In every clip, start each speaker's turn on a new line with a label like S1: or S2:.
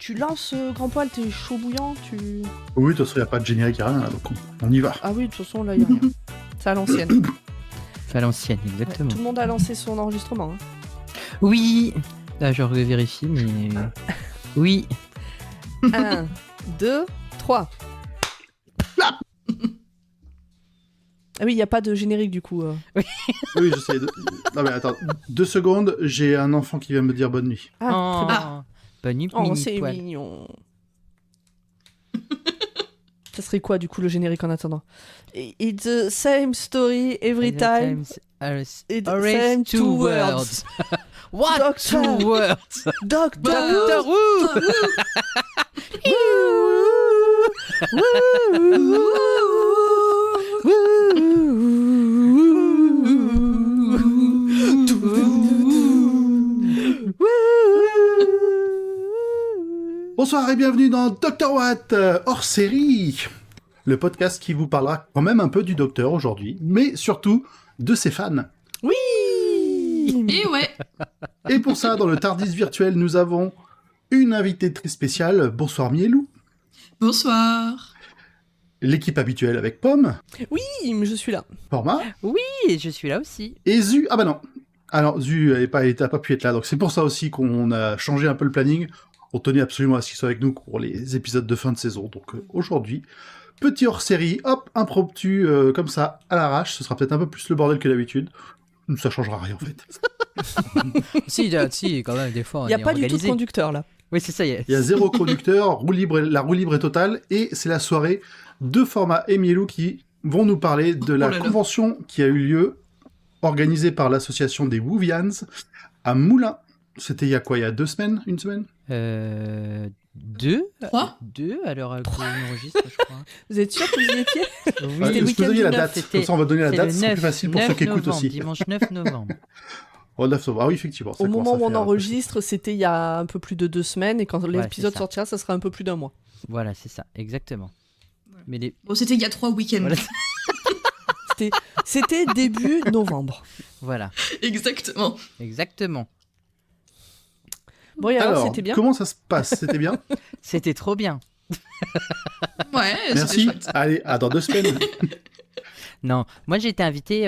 S1: Tu lances Grand Poil, t'es chaud bouillant, tu...
S2: Oui, de toute façon, il n'y a pas de générique, rien, là, donc on y va.
S1: Ah oui, de toute façon, là, il n'y a rien. C'est à l'ancienne.
S3: C'est à l'ancienne, exactement.
S1: Tout le monde a lancé son enregistrement. Hein.
S3: Oui. Là, je vérifie, mais... Oui.
S1: 1, 2, 3. Ah oui, il n'y a pas de générique du coup.
S2: Oui, j'essaie de... Non mais attends, 2 secondes, j'ai un enfant qui vient me dire bonne nuit.
S1: Ah, très bien.
S3: Bonne nuit,
S1: Oh,
S3: mini
S1: c'est
S3: poil.
S1: mignon. Ça serait quoi du coup le générique en attendant? It's the same story every time. It's the same two words.
S3: What
S1: Doctor.
S3: two words?
S1: Doctor
S3: Who?
S2: Bonsoir et bienvenue dans Dr Watt, hors série. Le podcast qui vous parlera quand même un peu du docteur aujourd'hui, mais surtout de ses fans.
S1: Oui.
S4: Et ouais.
S2: Et pour ça, dans le Tardis virtuel, nous avons une invitée très spéciale. Bonsoir Mielou.
S4: Bonsoir.
S2: L'équipe habituelle avec Pomme,
S1: Oui, mais je suis là.
S2: Format,
S3: Oui, je suis là aussi.
S2: et Zu. Ah bah non. Alors Zu n'a pas pu être là, donc c'est pour ça aussi qu'on a changé un peu le planning. On tenait absolument à ce qu'il soit avec nous pour les épisodes de fin de saison. Donc aujourd'hui, petit hors-série, hop, impromptu, comme ça, à l'arrache. Ce sera peut-être un peu plus le bordel que d'habitude. Ça changera rien en fait.
S3: si, quand même, des fois, on
S1: Il n'y a
S3: est
S1: pas du tout de
S3: organisé.
S1: conducteur là.
S3: Oui, c'est ça.
S2: Il y a 0 conducteur, la roue libre est totale, et c'est la soirée de Format et Mielou qui vont nous parler de la
S4: Oh là là.
S2: convention qui a eu lieu, organisée par l'association des Wouvians, à Moulins. C'était il y a quoi, il y a 2 semaines, une semaine?
S3: 2
S4: 3
S3: 2 à l'heure où on enregistre, je crois.
S1: Vous êtes sûr que vous y étiez?
S3: Oui,
S2: Ouais,
S1: le
S2: je
S1: week-end
S2: peux donner
S1: du
S2: la
S1: 9,
S2: date, comme ça on va donner la
S3: c'est
S2: date,
S3: le
S2: c'est plus facile pour ceux qui écoutent
S3: novembre,
S2: aussi.
S3: Dimanche 9 novembre.
S2: Oh, 9 novembre. Ah oui, effectivement. ça
S1: Au
S2: commence
S1: moment
S2: à
S1: où on
S2: faire-
S1: enregistre, c'était il y a un peu plus de 2 semaines, et quand
S3: Ouais,
S1: l'épisode
S3: c'est ça.
S1: sortira, ça sera un peu plus d'un mois.
S3: Voilà, c'est ça, exactement. Mais les...
S4: Bon, c'était il y a 3 week-ends.
S3: Voilà.
S1: C'était début novembre.
S3: Voilà,
S4: Exactement.
S3: exactement.
S1: Bon, et alors,
S2: Alors,
S1: c'était bien?
S2: comment ça se passe? C'était bien?
S3: C'était trop bien.
S4: Ouais, c'était
S2: Merci.
S4: chouette.
S2: Allez, à dans 2 semaines.
S3: Non, moi j'ai été invité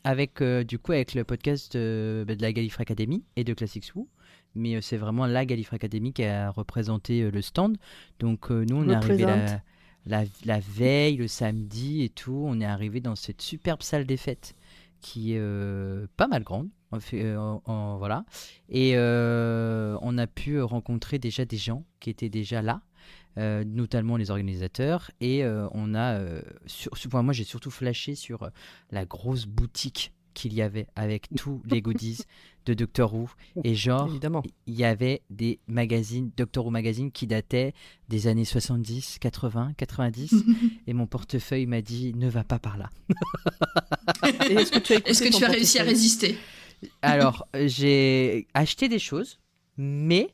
S3: avec le podcast de la Gallifrey Academy et de Classics Who, mais c'est vraiment la Gallifrey Academy qui a représenté le stand. Donc nous on est arrivé
S1: Représente.
S3: la veille, le samedi et tout, on est arrivé dans cette superbe salle des fêtes qui est pas mal grande. Voilà. Et on a pu rencontrer déjà des gens qui étaient déjà là. Notamment les organisateurs, et on a moi j'ai surtout flashé sur la grosse boutique qu'il y avait avec tous les goodies de Doctor Who, et genre
S1: Évidemment.
S3: il y avait des magazines, Doctor Who magazine, qui dataient des années 70, 80, 90, et mon portefeuille m'a dit ne va pas par là.
S1: Et est-ce que tu as, écouté
S4: Est-ce que
S1: ton
S4: tu as réussi à
S1: portefeuille?
S4: résister?
S3: Alors j'ai acheté des choses, mais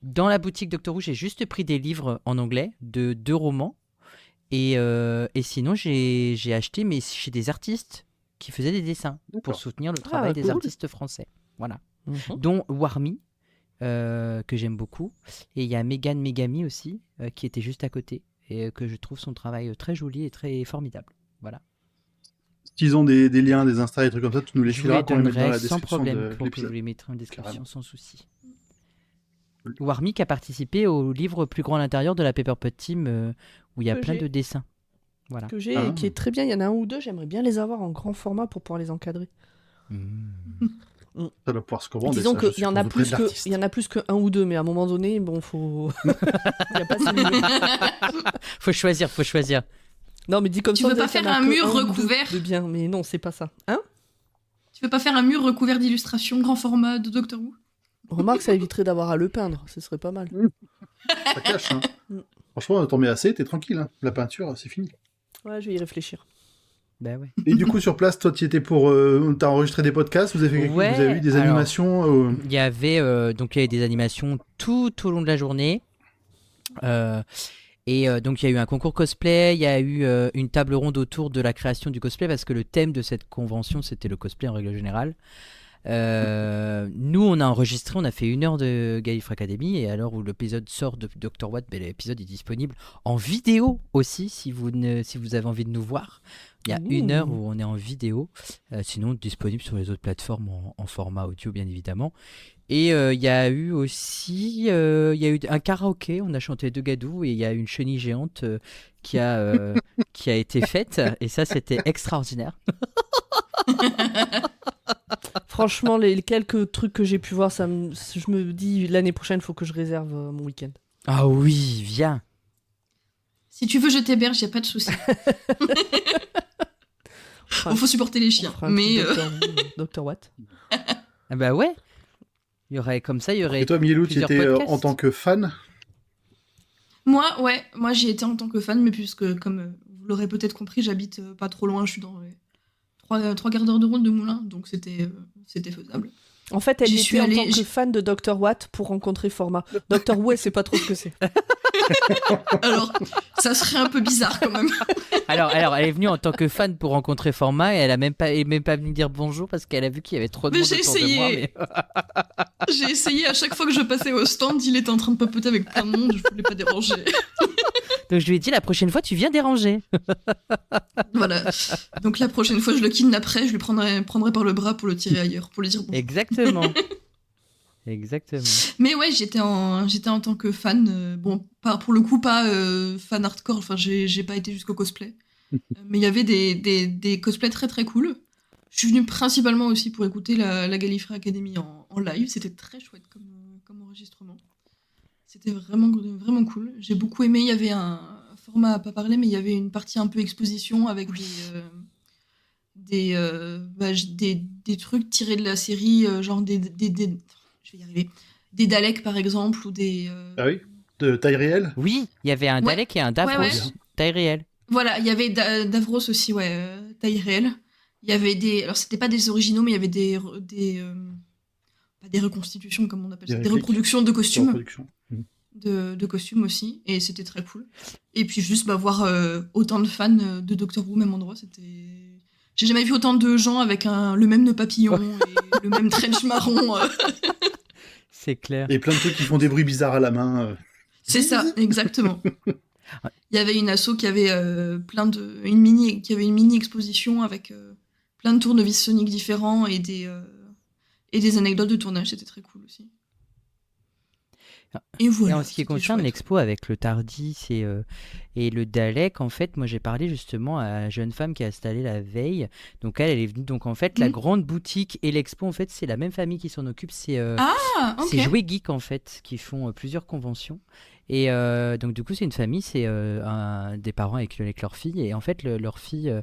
S3: dans la boutique Doctor Who, j'ai juste pris des livres en anglais de 2 romans. Et sinon, j'ai acheté, mais chez des artistes qui faisaient des dessins pour soutenir le travail des
S1: cool.
S3: artistes français. Voilà.
S1: Mhm.
S3: Dont Warmy, que j'aime beaucoup. Et il y a Megan Megami aussi, qui était juste à côté. Et que je trouve son travail très joli et très formidable. Voilà.
S2: S'ils ont des liens, des Insta, des trucs comme ça, tu nous les
S3: Je vous
S2: fileras
S3: les
S2: qu'on les mette dans
S3: donnerai
S2: la
S3: sans
S2: description
S3: problème.
S2: de
S3: Je vous
S2: l'épisode.
S3: les mettrai en description
S2: Carrément.
S3: sans souci. Warmy qui a participé au livre Plus grand à l'intérieur de la Paperpot Team, où il y a
S1: Que
S3: plein
S1: j'ai.
S3: de dessins. Voilà.
S1: Que j'ai
S2: Ah.
S1: et qui est très bien. Il y en a un ou deux, j'aimerais bien les avoir en grand format pour pouvoir les encadrer.
S2: Ça doit pouvoir se commander.
S1: Disons
S2: ça, je
S1: qu'il y en a
S2: suppose, auprès de l'artiste.
S1: il y en a plus que un ou deux, mais à un moment donné, bon, faut. Il y a pas six millions.
S3: Faut choisir.
S1: Non, mais dit comme
S4: Tu
S1: ça.
S4: veux
S1: on
S4: pas
S1: dirait qu'il y
S4: faire
S1: en a
S4: un
S1: que
S4: mur
S1: ou deux
S4: recouvert
S1: de bien, mais non, c'est pas ça. Hein?
S4: Tu veux pas faire un mur recouvert d'illustrations grand format de Doctor Who?
S1: Remarque, ça éviterait d'avoir à le peindre. Ce serait pas mal.
S2: Ça cache, hein.
S1: Mm.
S2: Franchement, t'en mets assez, t'es tranquille. Hein. La peinture, c'est fini.
S1: Ouais, je vais y réfléchir.
S3: Bah ouais.
S2: Et du coup, sur place, toi, tu étais pour... t'as enregistré des podcasts, vous avez,
S3: Ouais,
S2: vous avez eu des
S3: alors-
S2: animations
S3: Il y avait des animations tout au long de la journée. Donc il y a eu un concours cosplay, il y a eu une table ronde autour de la création du cosplay parce que le thème de cette convention c'était le cosplay en règle générale. Nous, on a enregistré, on a fait 1 heure de Gallifrey Academy, et à l'heure où l'épisode sort de Dr. Watt, l'épisode est disponible en vidéo aussi, si vous avez envie de nous voir. Il y a 1 heure où on est en vidéo, sinon disponible sur les autres plateformes en format audio, bien évidemment. Et il y a eu aussi un karaoké, on a chanté 2 gadous, et il y a une chenille géante qui a été faite, et ça, c'était extraordinaire.
S1: Franchement, les quelques trucs que j'ai pu voir, je me dis l'année prochaine, il faut que je réserve mon week-end.
S3: Ah oui, viens.
S4: Si tu veux, je t'héberge, y a pas de souci. Il faut supporter les chiens. Mais
S1: Dr. Watt.
S3: Ah bah ouais. Il y aurait comme ça, il y aurait.
S2: Et toi, Mielou, tu étais
S3: podcasts.
S2: en tant que fan?
S4: Moi, j'y étais en tant que fan, mais puisque, comme vous l'aurez peut-être compris, j'habite pas trop loin, je suis dans les 3 quarts d'heure de route de Moulins, donc c'était faisable.
S1: En fait, elle
S4: J'y
S1: était
S4: suis
S1: en
S4: allée-
S1: tant que fan de Dr. Watt pour rencontrer Format. Dr. Who, elle sait pas trop ce que c'est.
S4: Alors, ça serait un peu bizarre quand même.
S3: Alors, elle est venue en tant que fan pour rencontrer Format, et elle est même pas venue dire bonjour parce qu'elle a vu qu'il y avait trop de
S4: Mais
S3: monde
S4: j'ai
S3: autour de
S4: essayé.
S3: moi. Mais...
S4: J'ai essayé à chaque fois que je passais au stand, il était en train de papoter avec plein de monde, je voulais pas déranger.
S3: Donc je lui ai dit, la prochaine fois, tu viens déranger.
S4: Voilà. Donc la prochaine fois, je le kidnapperai, je lui prendrai par le bras pour le tirer ailleurs, pour lui dire bon.
S3: Exactement. Exactement.
S4: Mais ouais, j'étais en tant que fan. Bon, pour le coup, pas fan hardcore. Enfin, j'ai pas été jusqu'au cosplay. Mais il y avait des cosplays très très cool. Je suis venue principalement aussi pour écouter la Gallifrey Academy en live. C'était très chouette comme enregistrement. C'était vraiment vraiment cool. J'ai beaucoup aimé. Il y avait un format à pas parler, mais il y avait une partie un peu exposition avec des trucs tirés de la série, genre je vais y arriver. Des Daleks par exemple ou des.
S2: Ah oui, de taille réelle.
S3: Oui, il y avait un
S4: Ouais.
S3: Dalek et un Davros,
S4: Ouais.
S3: taille réelle.
S4: Voilà, il y avait Davros aussi, taille réelle. Il y avait alors c'était pas des originaux, mais il y avait pas des reconstitutions comme on appelle ça,
S2: Des
S4: des
S2: répliques.
S4: reproductions de costumes,
S2: Reproduction.
S4: de costumes aussi, et c'était très cool. Et puis juste voir autant de fans de Doctor Who au même endroit, c'était. J'ai jamais vu autant de gens avec le même nœud papillon et le même trench marron.
S3: C'est clair.
S2: Et plein de trucs qui font des bruits bizarres à la main.
S4: C'est ça, exactement. Il y avait une asso qui avait une mini exposition avec plein de tournevis Sonic différents et des anecdotes de tournage, c'était très cool aussi. Et voilà.
S3: Et en ce qui
S4: c'était
S3: concerne
S4: chouette.
S3: l'expo avec le Tardis et le Dalek, en fait, moi j'ai parlé justement à la jeune femme qui a installé la veille. Donc elle est venue. Donc en fait, la grande boutique et l'expo, en fait, c'est la même famille qui s'en occupe. C'est
S4: Ah, ok.
S3: c'est Jouet Geek en fait, qui font plusieurs conventions. Et donc du coup, c'est une famille, c'est des parents avec leur fille. Et en fait, leur fille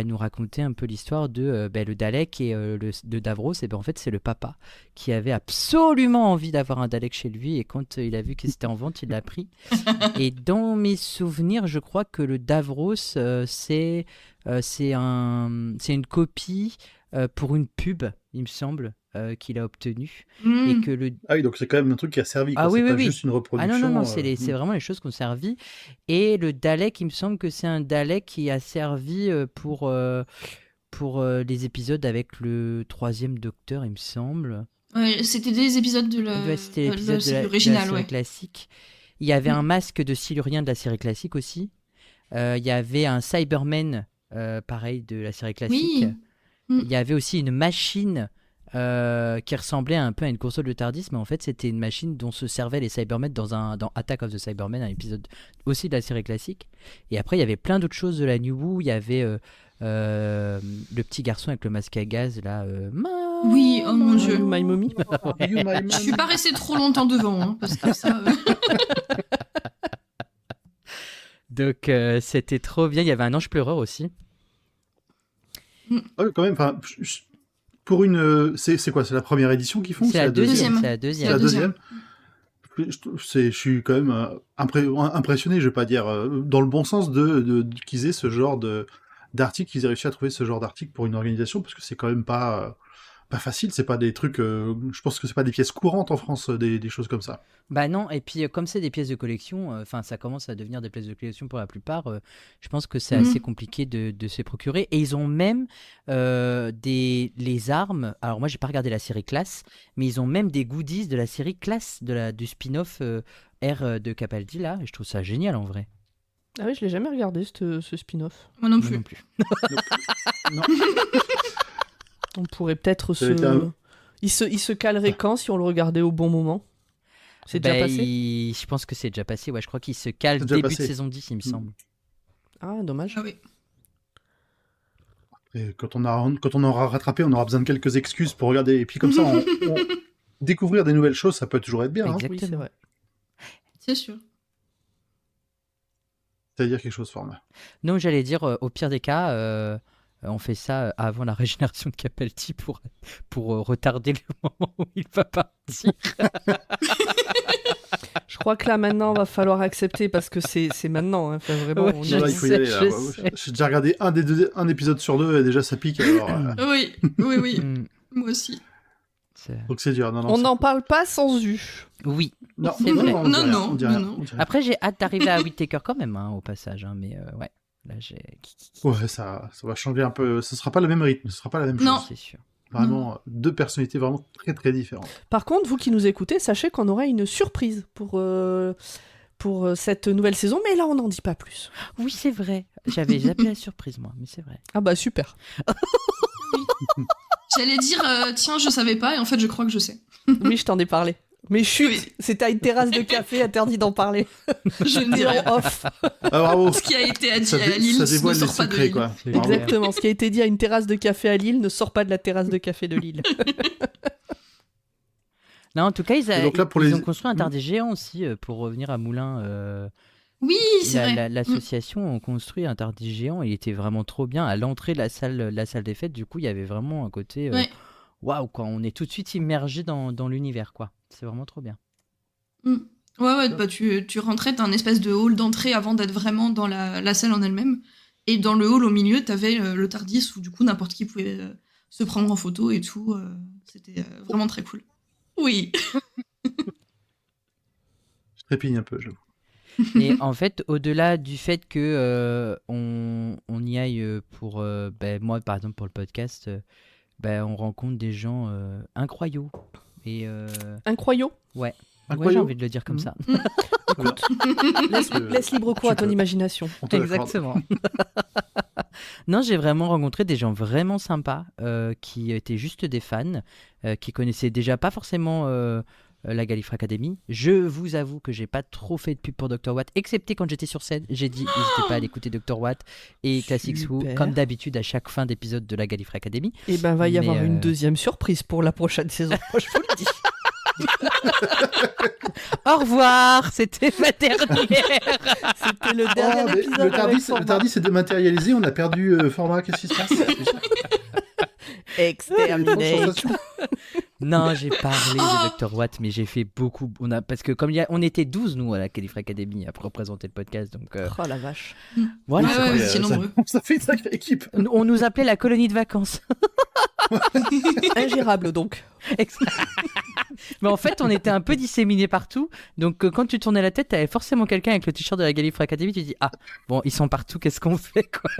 S3: nous racontait un peu l'histoire de le Dalek et de Davros. Et en fait, c'est le papa qui avait absolument envie d'avoir un Dalek chez lui. Et quand il a vu que c'était en vente, il l'a pris. Et dans mes souvenirs, je crois que le Davros, c'est une copie pour une pub, il me semble, qu'il a obtenue. Et que le
S2: Ah oui, donc c'est quand même un truc qui a servi.
S3: Ah
S2: quoi.
S3: oui,
S2: c'est
S3: oui,
S2: pas
S3: oui.
S2: juste une reproduction.
S3: non, c'est vraiment les choses qui ont servi. Et le Dalek, il me semble que c'est un Dalek qui a servi pour les épisodes avec le 3e Docteur, il me semble.
S4: Ouais, c'était des épisodes de
S3: Ouais, c'était l'épisode de
S4: série
S3: la
S4: originale,
S3: série
S4: ouais.
S3: classique. Il y avait un masque de Silurien de la série classique aussi. Il y avait un Cyberman, pareil, de la série classique.
S4: Oui.
S3: Il y avait aussi une machine qui ressemblait un peu à une console de TARDIS, mais en fait c'était une machine dont se servaient les Cybermen dans Attack of the Cybermen, un épisode aussi de la série classique. Et après il y avait plein d'autres choses de la New Who. Il y avait le petit garçon avec le masque à gaz là.
S4: Oui, oh mon dieu.
S1: My Mommy.
S2: You, my
S4: Je suis
S2: man.
S4: pas restée trop longtemps devant, hein, parce que ça.
S3: Donc c'était trop bien. Il y avait un ange pleureur aussi.
S2: Ah oui, quand même. Enfin, pour une, c'est quoi? C'est la première édition qu'ils font?
S3: C'est la deuxième.
S4: deuxième.
S3: C'est la
S2: C'est
S3: deuxième.
S2: la
S4: la deuxième.
S2: deuxième. Je suis quand même impressionné, je vais pas dire dans le bon sens qu'ils aient ce genre d'article, qu'ils aient réussi à trouver ce genre d'article pour une organisation, parce que c'est quand même pas pas facile, c'est pas des trucs... je pense que c'est pas des pièces courantes en France, des choses comme ça.
S3: Bah non, et puis comme c'est des pièces de collection, enfin ça commence à devenir des pièces de collection pour la plupart, je pense que c'est assez compliqué de se procurer. Et ils ont même les armes, alors moi j'ai pas regardé la série Class, mais ils ont même des goodies de la série Class, du spin-off R de Capaldi là, et je trouve ça génial en vrai.
S1: Ah oui, je l'ai jamais regardé ce spin-off.
S4: Moi non
S3: Moi
S4: plus.
S3: non plus.
S2: Non.
S1: On pourrait peut-être
S2: Ça avait été un-
S1: il se calerait quand si on le regardait au bon moment? C'est déjà passé?
S3: Je pense que c'est déjà passé, ouais, je crois qu'il se cale
S2: C'est déjà
S3: début de
S2: passé.
S3: saison 10 il me semble.
S1: Ah, dommage.
S4: Ah oui.
S2: Et quand on aura rattrapé, on aura besoin de quelques excuses pour regarder. Et puis comme ça, découvrir des nouvelles choses, ça peut toujours être bien. Hein.
S1: Oui, c'est vrai.
S4: C'est sûr.
S2: C'est-à-dire quelque chose, Format.
S3: Non, j'allais dire, au pire des cas, on fait ça avant la régénération de Capaldi pour retarder le moment où il va partir.
S1: Je crois que là, maintenant, va falloir accepter parce que c'est maintenant. Hein. Enfin, vraiment,
S3: Ouais,
S1: on y
S3: je
S2: Non,
S1: est.
S2: là, il faut y aller. Là.
S3: je sais.
S2: J'ai déjà regardé un épisode sur 2 et déjà ça pique. Alors,
S4: Oui.
S3: Mm,
S4: Moi aussi.
S2: donc c'est dur. Non,
S1: On n'en parle pas sans U.
S3: Oui.
S2: Non,
S3: c'est vrai.
S2: on dit
S4: Non,
S2: rien,
S4: non,
S2: on dit rien,
S4: non, non.
S2: on dit rien.
S3: Après, j'ai hâte d'arriver à Whittaker quand même, hein, au passage. Hein, mais ouais, là, j'ai.
S2: Ouais, ça va changer un peu. Ce sera pas le même rythme, ce sera pas la même
S4: Non.
S2: chose.
S3: C'est sûr.
S2: Vraiment, deux personnalités vraiment très très différentes.
S1: Par contre, vous qui nous écoutez, sachez qu'on aura une surprise pour cette nouvelle saison, mais là, on n'en dit pas plus.
S3: Oui, c'est vrai. J'avais zappé la surprise, moi, mais c'est vrai.
S1: Ah bah super.
S4: J'allais dire, tiens, je savais pas, et en fait, je crois que je sais.
S1: Oui, je t'en ai parlé. Mais chut,
S4: Oui.
S1: c'était à une terrasse de café, interdit d'en parler.
S4: Je ne dis
S1: C'était
S4: rien.
S1: en off.
S2: Ah, bravo.
S4: Ce qui a été dit
S2: Ça,
S4: à Lille
S2: ça
S4: ne
S2: dévoile les
S4: sort pas de
S2: secrets,
S4: Lille.
S2: quoi.
S3: C'est
S2: Bravo.
S1: Exactement, ce qui a été dit à une terrasse de café à Lille ne sort pas de la terrasse de café de Lille.
S3: Non, en tout cas, ils
S2: Et donc là, pour les-
S3: ont construit un tardé géant aussi, pour revenir à Moulins.
S4: Oui, c'est vrai.
S3: L'association a construit un tardis géant, il était vraiment trop bien. À l'entrée de la salle des fêtes, du coup, il y avait vraiment un côté
S4: Ouais.
S3: waouh, quoi. On est tout de suite immergé dans l'univers, quoi. C'est vraiment trop bien.
S4: Ouais, bah tu rentrais, t'as un espèce de hall d'entrée avant d'être vraiment dans la salle en elle-même. Et dans le hall au milieu, t'avais le Tardis où du coup n'importe qui pouvait se prendre en photo et tout. C'était vraiment très cool. Oui.
S2: Je trépigne un peu, j'avoue.
S3: Et en fait, au-delà du fait que on y aille pour, moi par exemple pour le podcast, on rencontre des gens incroyables. Et
S1: Incroyable.
S3: ouais, j'ai
S2: Incroyable.
S3: envie de le dire comme ça.
S1: Écoute, laisse libre cours à ton imagination.
S2: On te l'accorde.
S3: Exactement. Non, j'ai vraiment rencontré des gens vraiment sympas qui étaient juste des fans, qui connaissaient déjà pas forcément la Gallifrey Academy. Je vous avoue que j'ai pas trop fait de pub pour Dr. Watt, excepté quand j'étais sur scène. J'ai dit n'hésitez pas à aller écouter Dr. Watt et Classics Who,
S1: Super.
S3: comme d'habitude à chaque fin d'épisode de la Gallifrey Academy.
S1: Et ben, va y
S3: Mais,
S1: avoir une deuxième surprise pour la prochaine saison. Moi, je vous le dis.
S3: Au revoir, c'était ma dernière.
S1: C'était le dernier
S2: Oh, mais
S1: épisode.
S2: le
S1: avec
S2: Tardis s'est dématérialisé, on a perdu Format, qu'est-ce qui se passe
S1: Exterminé.
S3: Non, j'ai parlé de Dr. Watt, mais j'ai fait beaucoup. Parce que comme on était 12, nous, à la Gallifrey Academy, à représenter le podcast. Donc
S1: Oh la vache.
S3: voilà.
S4: Ouais, c'est nombreux.
S2: Ça fait une sacrée équipe.
S3: On nous appelait la colonie de vacances.
S1: Ingérable donc.
S3: Mais en fait, on était un peu disséminés partout. Donc, quand tu tournais la tête, t'avais forcément quelqu'un avec le t-shirt de la Gallifrey Academy. Tu te dis, ah, bon, ils sont partout, qu'est-ce qu'on fait, quoi.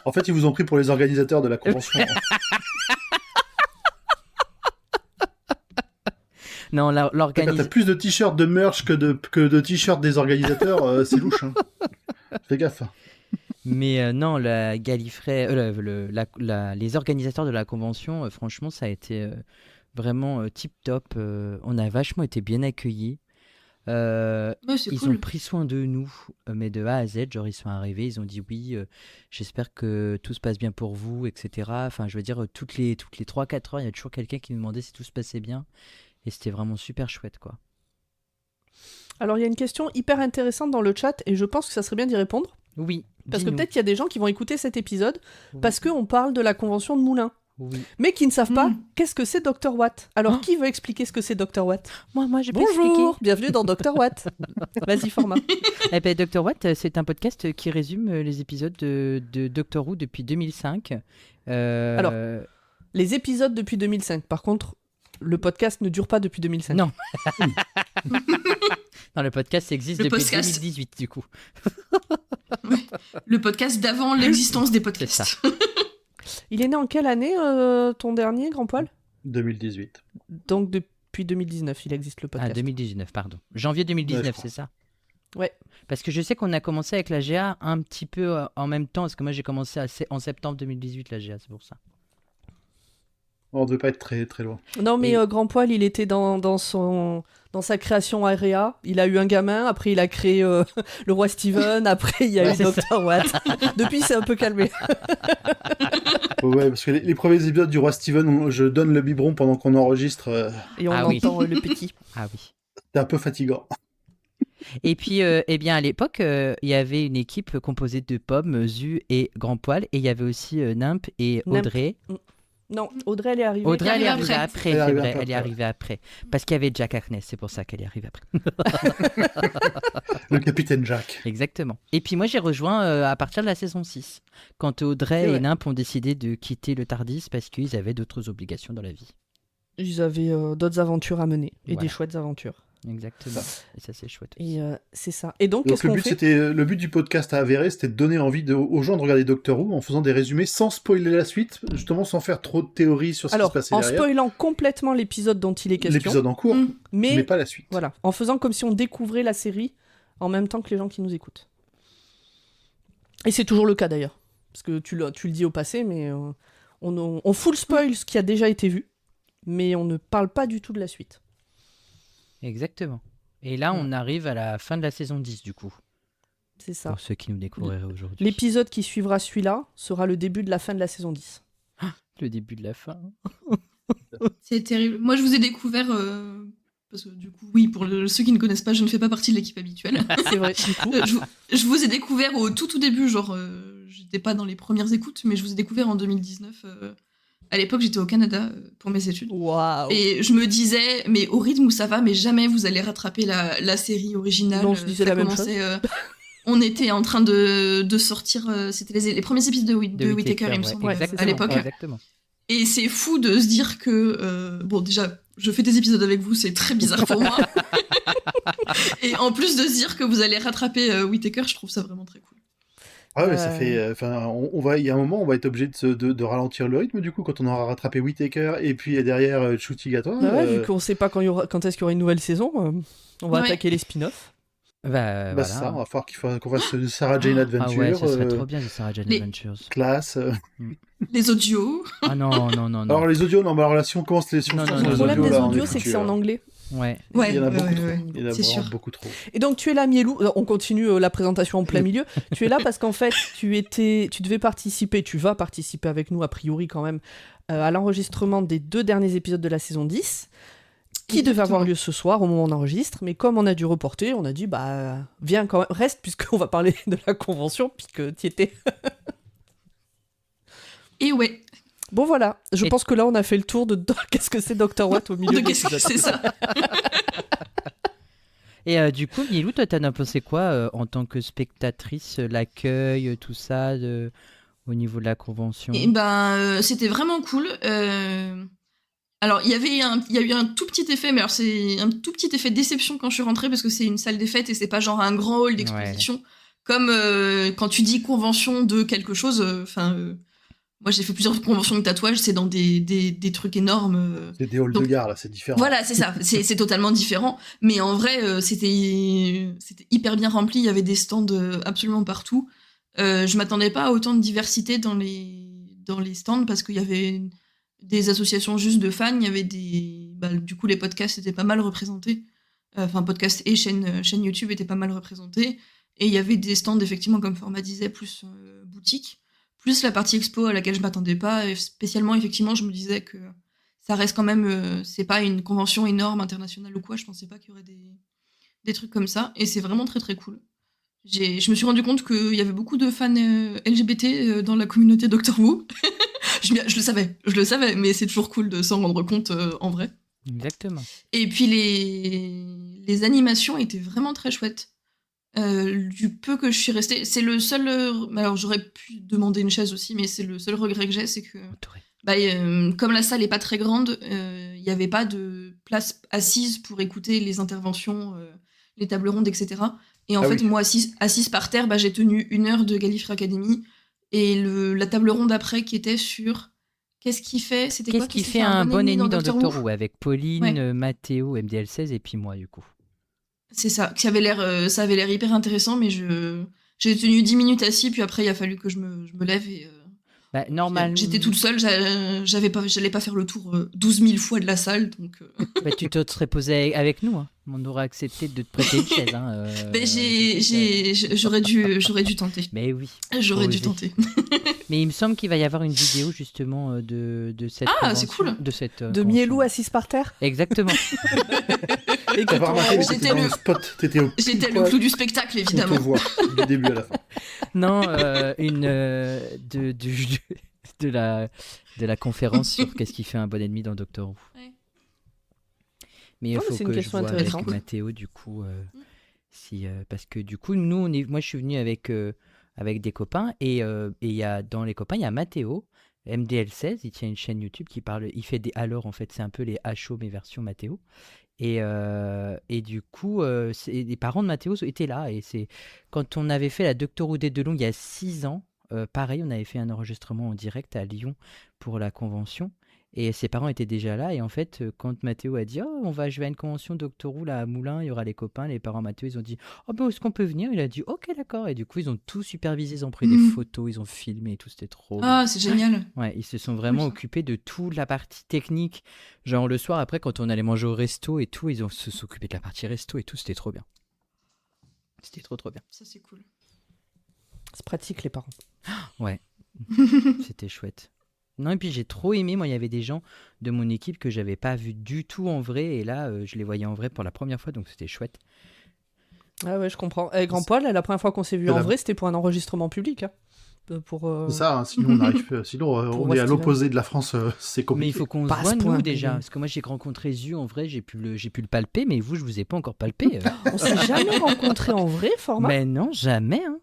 S2: En fait, ils vous ont pris pour les organisateurs de la convention.
S3: Non,
S2: Quand t'as
S3: l'organisation.
S2: plus de t-shirts de merch que de t-shirts des organisateurs, c'est louche. Hein. Fais gaffe.
S3: Mais non, la Gallifrey, les organisateurs de la convention, franchement, ça a été vraiment tip-top. On a vachement été bien accueillis.
S4: Ouais, c'est
S3: Ils
S4: cool.
S3: ont pris soin de nous, mais de A à Z. Genre, ils sont arrivés, ils ont dit oui, j'espère que tout se passe bien pour vous, etc. Enfin, je veux dire, toutes les 3-4 heures, il y a toujours quelqu'un qui nous demandait si tout se passait bien. Et c'était vraiment super chouette, quoi.
S1: Alors, il y a une question hyper intéressante dans le chat et je pense que ça serait bien d'y répondre.
S3: Oui.
S1: Parce que
S3: dis-nous.
S1: peut-être qu'il y a des gens qui vont écouter cet épisode
S3: Oui.
S1: parce qu'on parle de la convention de Moulins,
S3: Oui.
S1: mais qui ne savent pas
S4: Mm.
S1: qu'est-ce que c'est Dr. Watt. Alors,
S3: Oh.
S1: qui veut expliquer ce que c'est Dr. Watt?
S3: Moi, je peux expliquer.
S1: Bonjour, bienvenue dans Dr. Watt. Vas-y, format.
S3: Eh ben, Dr. Watt, c'est un podcast qui résume les épisodes de Doctor Who depuis 2005.
S1: Alors, Les épisodes depuis 2005. Par contre, le podcast ne dure pas depuis 2005.
S3: Non. Non, le podcast existe depuis 2018 du coup.
S4: Ouais. Le podcast d'avant l'existence des podcasts.
S3: C'est ça.
S1: Il est né en quelle année, ton dernier, Grand Poil ?
S2: 2018.
S1: Donc depuis 2019, il existe le podcast.
S3: Ah, 2019, pardon. Janvier 2019, c'est ça ?
S1: Ouais.
S3: Parce que je sais qu'on a commencé avec la GA un petit peu en même temps, parce que moi j'ai commencé en septembre 2018 la GA, c'est pour ça.
S2: On ne devait pas être très, très loin.
S1: Non, mais Grand Poil, il était dans sa création Area. Il a eu un gamin, après il a créé le roi Steven, après il y a eu Dr. Watt. Depuis, c'est un peu calmé.
S2: Ouais, parce que les premiers épisodes du roi Steven, je donne le biberon pendant qu'on enregistre.
S1: Et on entend le petit.
S2: Ah oui. C'est un peu fatigant.
S3: Et puis, eh bien, à l'époque, il y avait une équipe composée de Pomme, Zu et Grand Poil, et il y avait aussi Nimp et Audrey.
S1: Non, Audrey, elle est arrivée.
S3: Audrey, elle est arrivée après, c'est vrai, elle est arrivée après. Parce qu'il y avait Jack Harkness, c'est pour ça qu'elle est arrivée après.
S2: Le capitaine Jack.
S3: Exactement. Et puis moi, j'ai rejoint à partir de la saison 6, quand Audrey et Nimp ont décidé de quitter le Tardis parce qu'ils avaient d'autres obligations dans la vie.
S1: Ils avaient d'autres aventures à mener, et des chouettes aventures.
S3: Exactement. Et ça, c'est chouette aussi.
S1: Et c'est ça. Et donc qu'est-ce qu'on fait ?
S2: Le but du podcast à Avéré, c'était de donner envie aux gens de regarder Doctor Who en faisant des résumés sans spoiler la suite, justement sans faire trop de théories sur ce qui se passait derrière.
S1: En spoilant complètement l'épisode dont il est question.
S2: L'épisode en cours, mais pas la suite.
S1: Voilà, en faisant comme si on découvrait la série en même temps que les gens qui nous écoutent. Et c'est toujours le cas d'ailleurs. Parce que tu le dis au passé, mais on full spoil ce qui a déjà été vu, mais on ne parle pas du tout de la suite.
S3: Exactement. Et là, on arrive à la fin de la saison 10, du coup.
S1: C'est ça.
S3: Pour ceux qui nous découvriraient aujourd'hui.
S1: L'épisode qui suivra celui-là sera le début de la fin de la saison 10.
S3: Le début de la fin.
S4: C'est terrible. Moi, je vous ai découvert... Parce que du coup, oui, pour ceux qui ne connaissent pas, je ne fais pas partie de l'équipe habituelle.
S1: C'est vrai, du coup.
S4: Je vous ai découvert au tout début, genre... j'étais pas dans les premières écoutes, mais je vous ai découvert en 2019... À l'époque, j'étais au Canada pour mes études.
S1: Waouh.
S4: Et je me disais, mais au rythme où ça va, mais jamais vous allez rattraper la série originale.
S1: Non, je disais la même chose.
S4: On était en train de sortir, c'était les premiers épisodes de Whittaker, il me semble, à l'époque.
S3: Exactement.
S4: Et c'est fou de se dire que, bon, déjà, je fais des épisodes avec vous, c'est très bizarre pour moi. Et en plus de se dire que vous allez rattraper Whittaker, je trouve ça vraiment très cool.
S2: Ah ouais, ça fait. Enfin, il y a un moment, on va être obligé de ralentir le rythme du coup quand on aura rattrapé Whittaker et puis derrière Chutigato.
S1: Vu qu'on sait pas quand est-ce qu'il y aura une nouvelle saison, on va attaquer les spin-offs.
S3: Voilà.
S2: Ça, on va falloir qu'on fasse Sarah Jane Adventures.
S3: Ah ouais, ça serait trop bien, Sarah Jane Adventures.
S2: Classe.
S4: Les audios.
S3: Ah non.
S2: Alors les audios, non, mais alors là, si on commence les
S1: Le problème des audios, c'est que c'est en anglais.
S3: Ouais.
S2: Il y en a beaucoup trop. Il y en a vraiment beaucoup trop.
S1: Et donc tu es là, Mielou. On continue la présentation en plein milieu. Tu es là parce qu'en fait, tu vas participer avec nous, a priori quand même, à l'enregistrement des 2 derniers épisodes de la saison 10, qui devait avoir lieu ce soir au moment où on enregistre. Mais comme on a dû reporter, on a dit, viens quand même, reste, puisqu'on va parler de la convention, puisque tu y étais.
S4: Et ouais.
S1: Bon voilà, je pense que là on a fait le tour de qu'est-ce que c'est Dr. Watt au milieu de
S4: qu'est-ce que c'est ça.
S3: Et du coup, Mielou, toi t'en as pensé quoi en tant que spectatrice, l'accueil, tout ça, au niveau de la convention ?
S4: Et c'était vraiment cool. Alors il y a eu un tout petit effet, mais alors c'est un tout petit effet de déception quand je suis rentrée parce que c'est une salle des fêtes et c'est pas genre un grand hall d'exposition comme quand tu dis convention de quelque chose. Moi, j'ai fait plusieurs conventions de tatouage, c'est dans des trucs énormes.
S2: C'est des halls de gare, là, c'est différent.
S4: Voilà, c'est ça, c'est totalement différent. Mais en vrai, c'était hyper bien rempli, il y avait des stands absolument partout. Je m'attendais pas à autant de diversité dans les stands, parce qu'il y avait des associations juste de fans, il y avait du coup, les podcasts étaient pas mal représentés. Podcasts et chaîne YouTube étaient pas mal représentés. Et il y avait des stands, effectivement, comme Format disait, plus boutique. Plus la partie expo à laquelle je m'attendais pas, et spécialement, effectivement, je me disais que ça reste quand même, c'est pas une convention énorme, internationale ou quoi, je pensais pas qu'il y aurait des trucs comme ça, et c'est vraiment très très cool. Je me suis rendu compte qu'il y avait beaucoup de fans LGBT dans la communauté Doctor Who. je le savais, mais c'est toujours cool de s'en rendre compte en vrai.
S3: Exactement.
S4: Et puis les animations étaient vraiment très chouettes. Du peu que je suis restée, c'est le seul. Alors j'aurais pu demander une chaise aussi, mais c'est le seul regret que j'ai, c'est que comme la salle est pas très grande, il n'y avait pas de place assise pour écouter les interventions, les tables rondes, etc. Et en fait,
S2: oui.
S4: moi, assise par terre, j'ai tenu 1 heure de Gallifrey Academy. Et la table ronde après qui était sur... Qu'est-ce qu'il fait C'était quoi
S3: Qu'est-ce qui fait un bon ennemi dans Doctor Who avec Pauline,
S4: Ouais.
S3: Mathéo, MDL16 et puis moi, du coup.
S4: C'est ça, ça avait l'air hyper intéressant, mais j'ai tenu 10 minutes assis, puis après, il a fallu que je me lève et...
S3: Normalement.
S4: J'étais toute seule, j'allais pas faire le tour 12 000 fois de la salle, donc...
S3: Tu te serais posé avec nous, hein. On aurait accepté de te prêter une chaise. Hein,
S4: j'aurais dû tenter.
S3: Mais oui.
S4: J'aurais dû
S3: oser.
S4: tenter.
S3: Mais il me semble qu'il va y avoir une vidéo justement de cette
S4: c'est
S3: convention,
S4: cool.
S3: de cette
S1: De
S3: convention.
S1: Miellou assise par terre.
S3: Exactement.
S1: Et que
S2: T'as pas
S1: ton-
S2: remarqué, mais
S4: J'étais
S2: t'étais dans
S4: le-
S2: le spot, t'étais au
S4: J'étais le
S2: poil,
S4: clou du spectacle,
S2: on te
S4: évidemment.
S2: voit, du début à la fin.
S3: Non, de la conférence sur qu'est-ce qui fait un bon ennemi dans Doctor Who.
S4: Ouais.
S3: Mais il
S1: Non, mais
S3: faut
S1: c'est une
S3: que je
S1: question
S3: vois avec
S1: intéressante.
S3: Mathéo du coup, parce que du coup moi je suis venu avec des copains et il y a dans les copains il y a Mathéo, MDL16, il tient une chaîne YouTube qui parle, il fait des alors en fait c'est un peu les HO mais version Mathéo. Et du coup, les parents de Mathéo étaient là. Et c'est quand on avait fait la Doctor Who des Delon il y a 6 ans, pareil, on avait fait un enregistrement en direct à Lyon pour la convention. Et ses parents étaient déjà là. Et en fait, quand Mathéo a dit oh, je vais à une convention Doctor Who là, à Moulins, il y aura les copains, les parents de Mathéo, ils ont dit oh, est-ce qu'on peut venir? Il a dit ok, d'accord. Et du coup, ils ont tout supervisé, ils ont pris des photos, ils ont filmé et tout, c'était trop bien.
S4: Ah, c'est génial.
S3: Ouais, ils se sont vraiment
S4: ça.
S3: occupés de toute la partie technique. Genre le soir, après, quand on allait manger au resto et tout, ils ont se sont occupés de la partie resto et tout, c'était trop bien. C'était trop bien.
S4: Ça, c'est cool.
S1: C'est pratique, les parents.
S3: C'était chouette. Non, et puis j'ai trop aimé, moi il y avait des gens de mon équipe que j'avais pas vu du tout en vrai, et là je les voyais en vrai pour la première fois, donc c'était chouette.
S1: Ah ouais, je comprends. Grand Paul, la première fois qu'on s'est vu
S2: C'est
S1: en
S2: la-
S1: vrai, c'était pour un enregistrement public. Hein.
S2: C'est ça, hein, sinon on arrive, sinon on
S1: moi,
S2: est à
S1: c'était
S2: l'opposé de la France, c'est
S3: Mais
S2: compliqué.
S3: il faut qu'on
S1: Pas
S3: se
S1: à
S3: voit
S1: ce point,
S3: nous déjà,
S1: mais-
S3: parce que moi j'ai rencontré Zu en vrai, j'ai pu le palper, mais vous je vous ai pas encore palpé.
S1: On s'est jamais rencontrés en vrai, format.
S3: Mais non, jamais. Hein.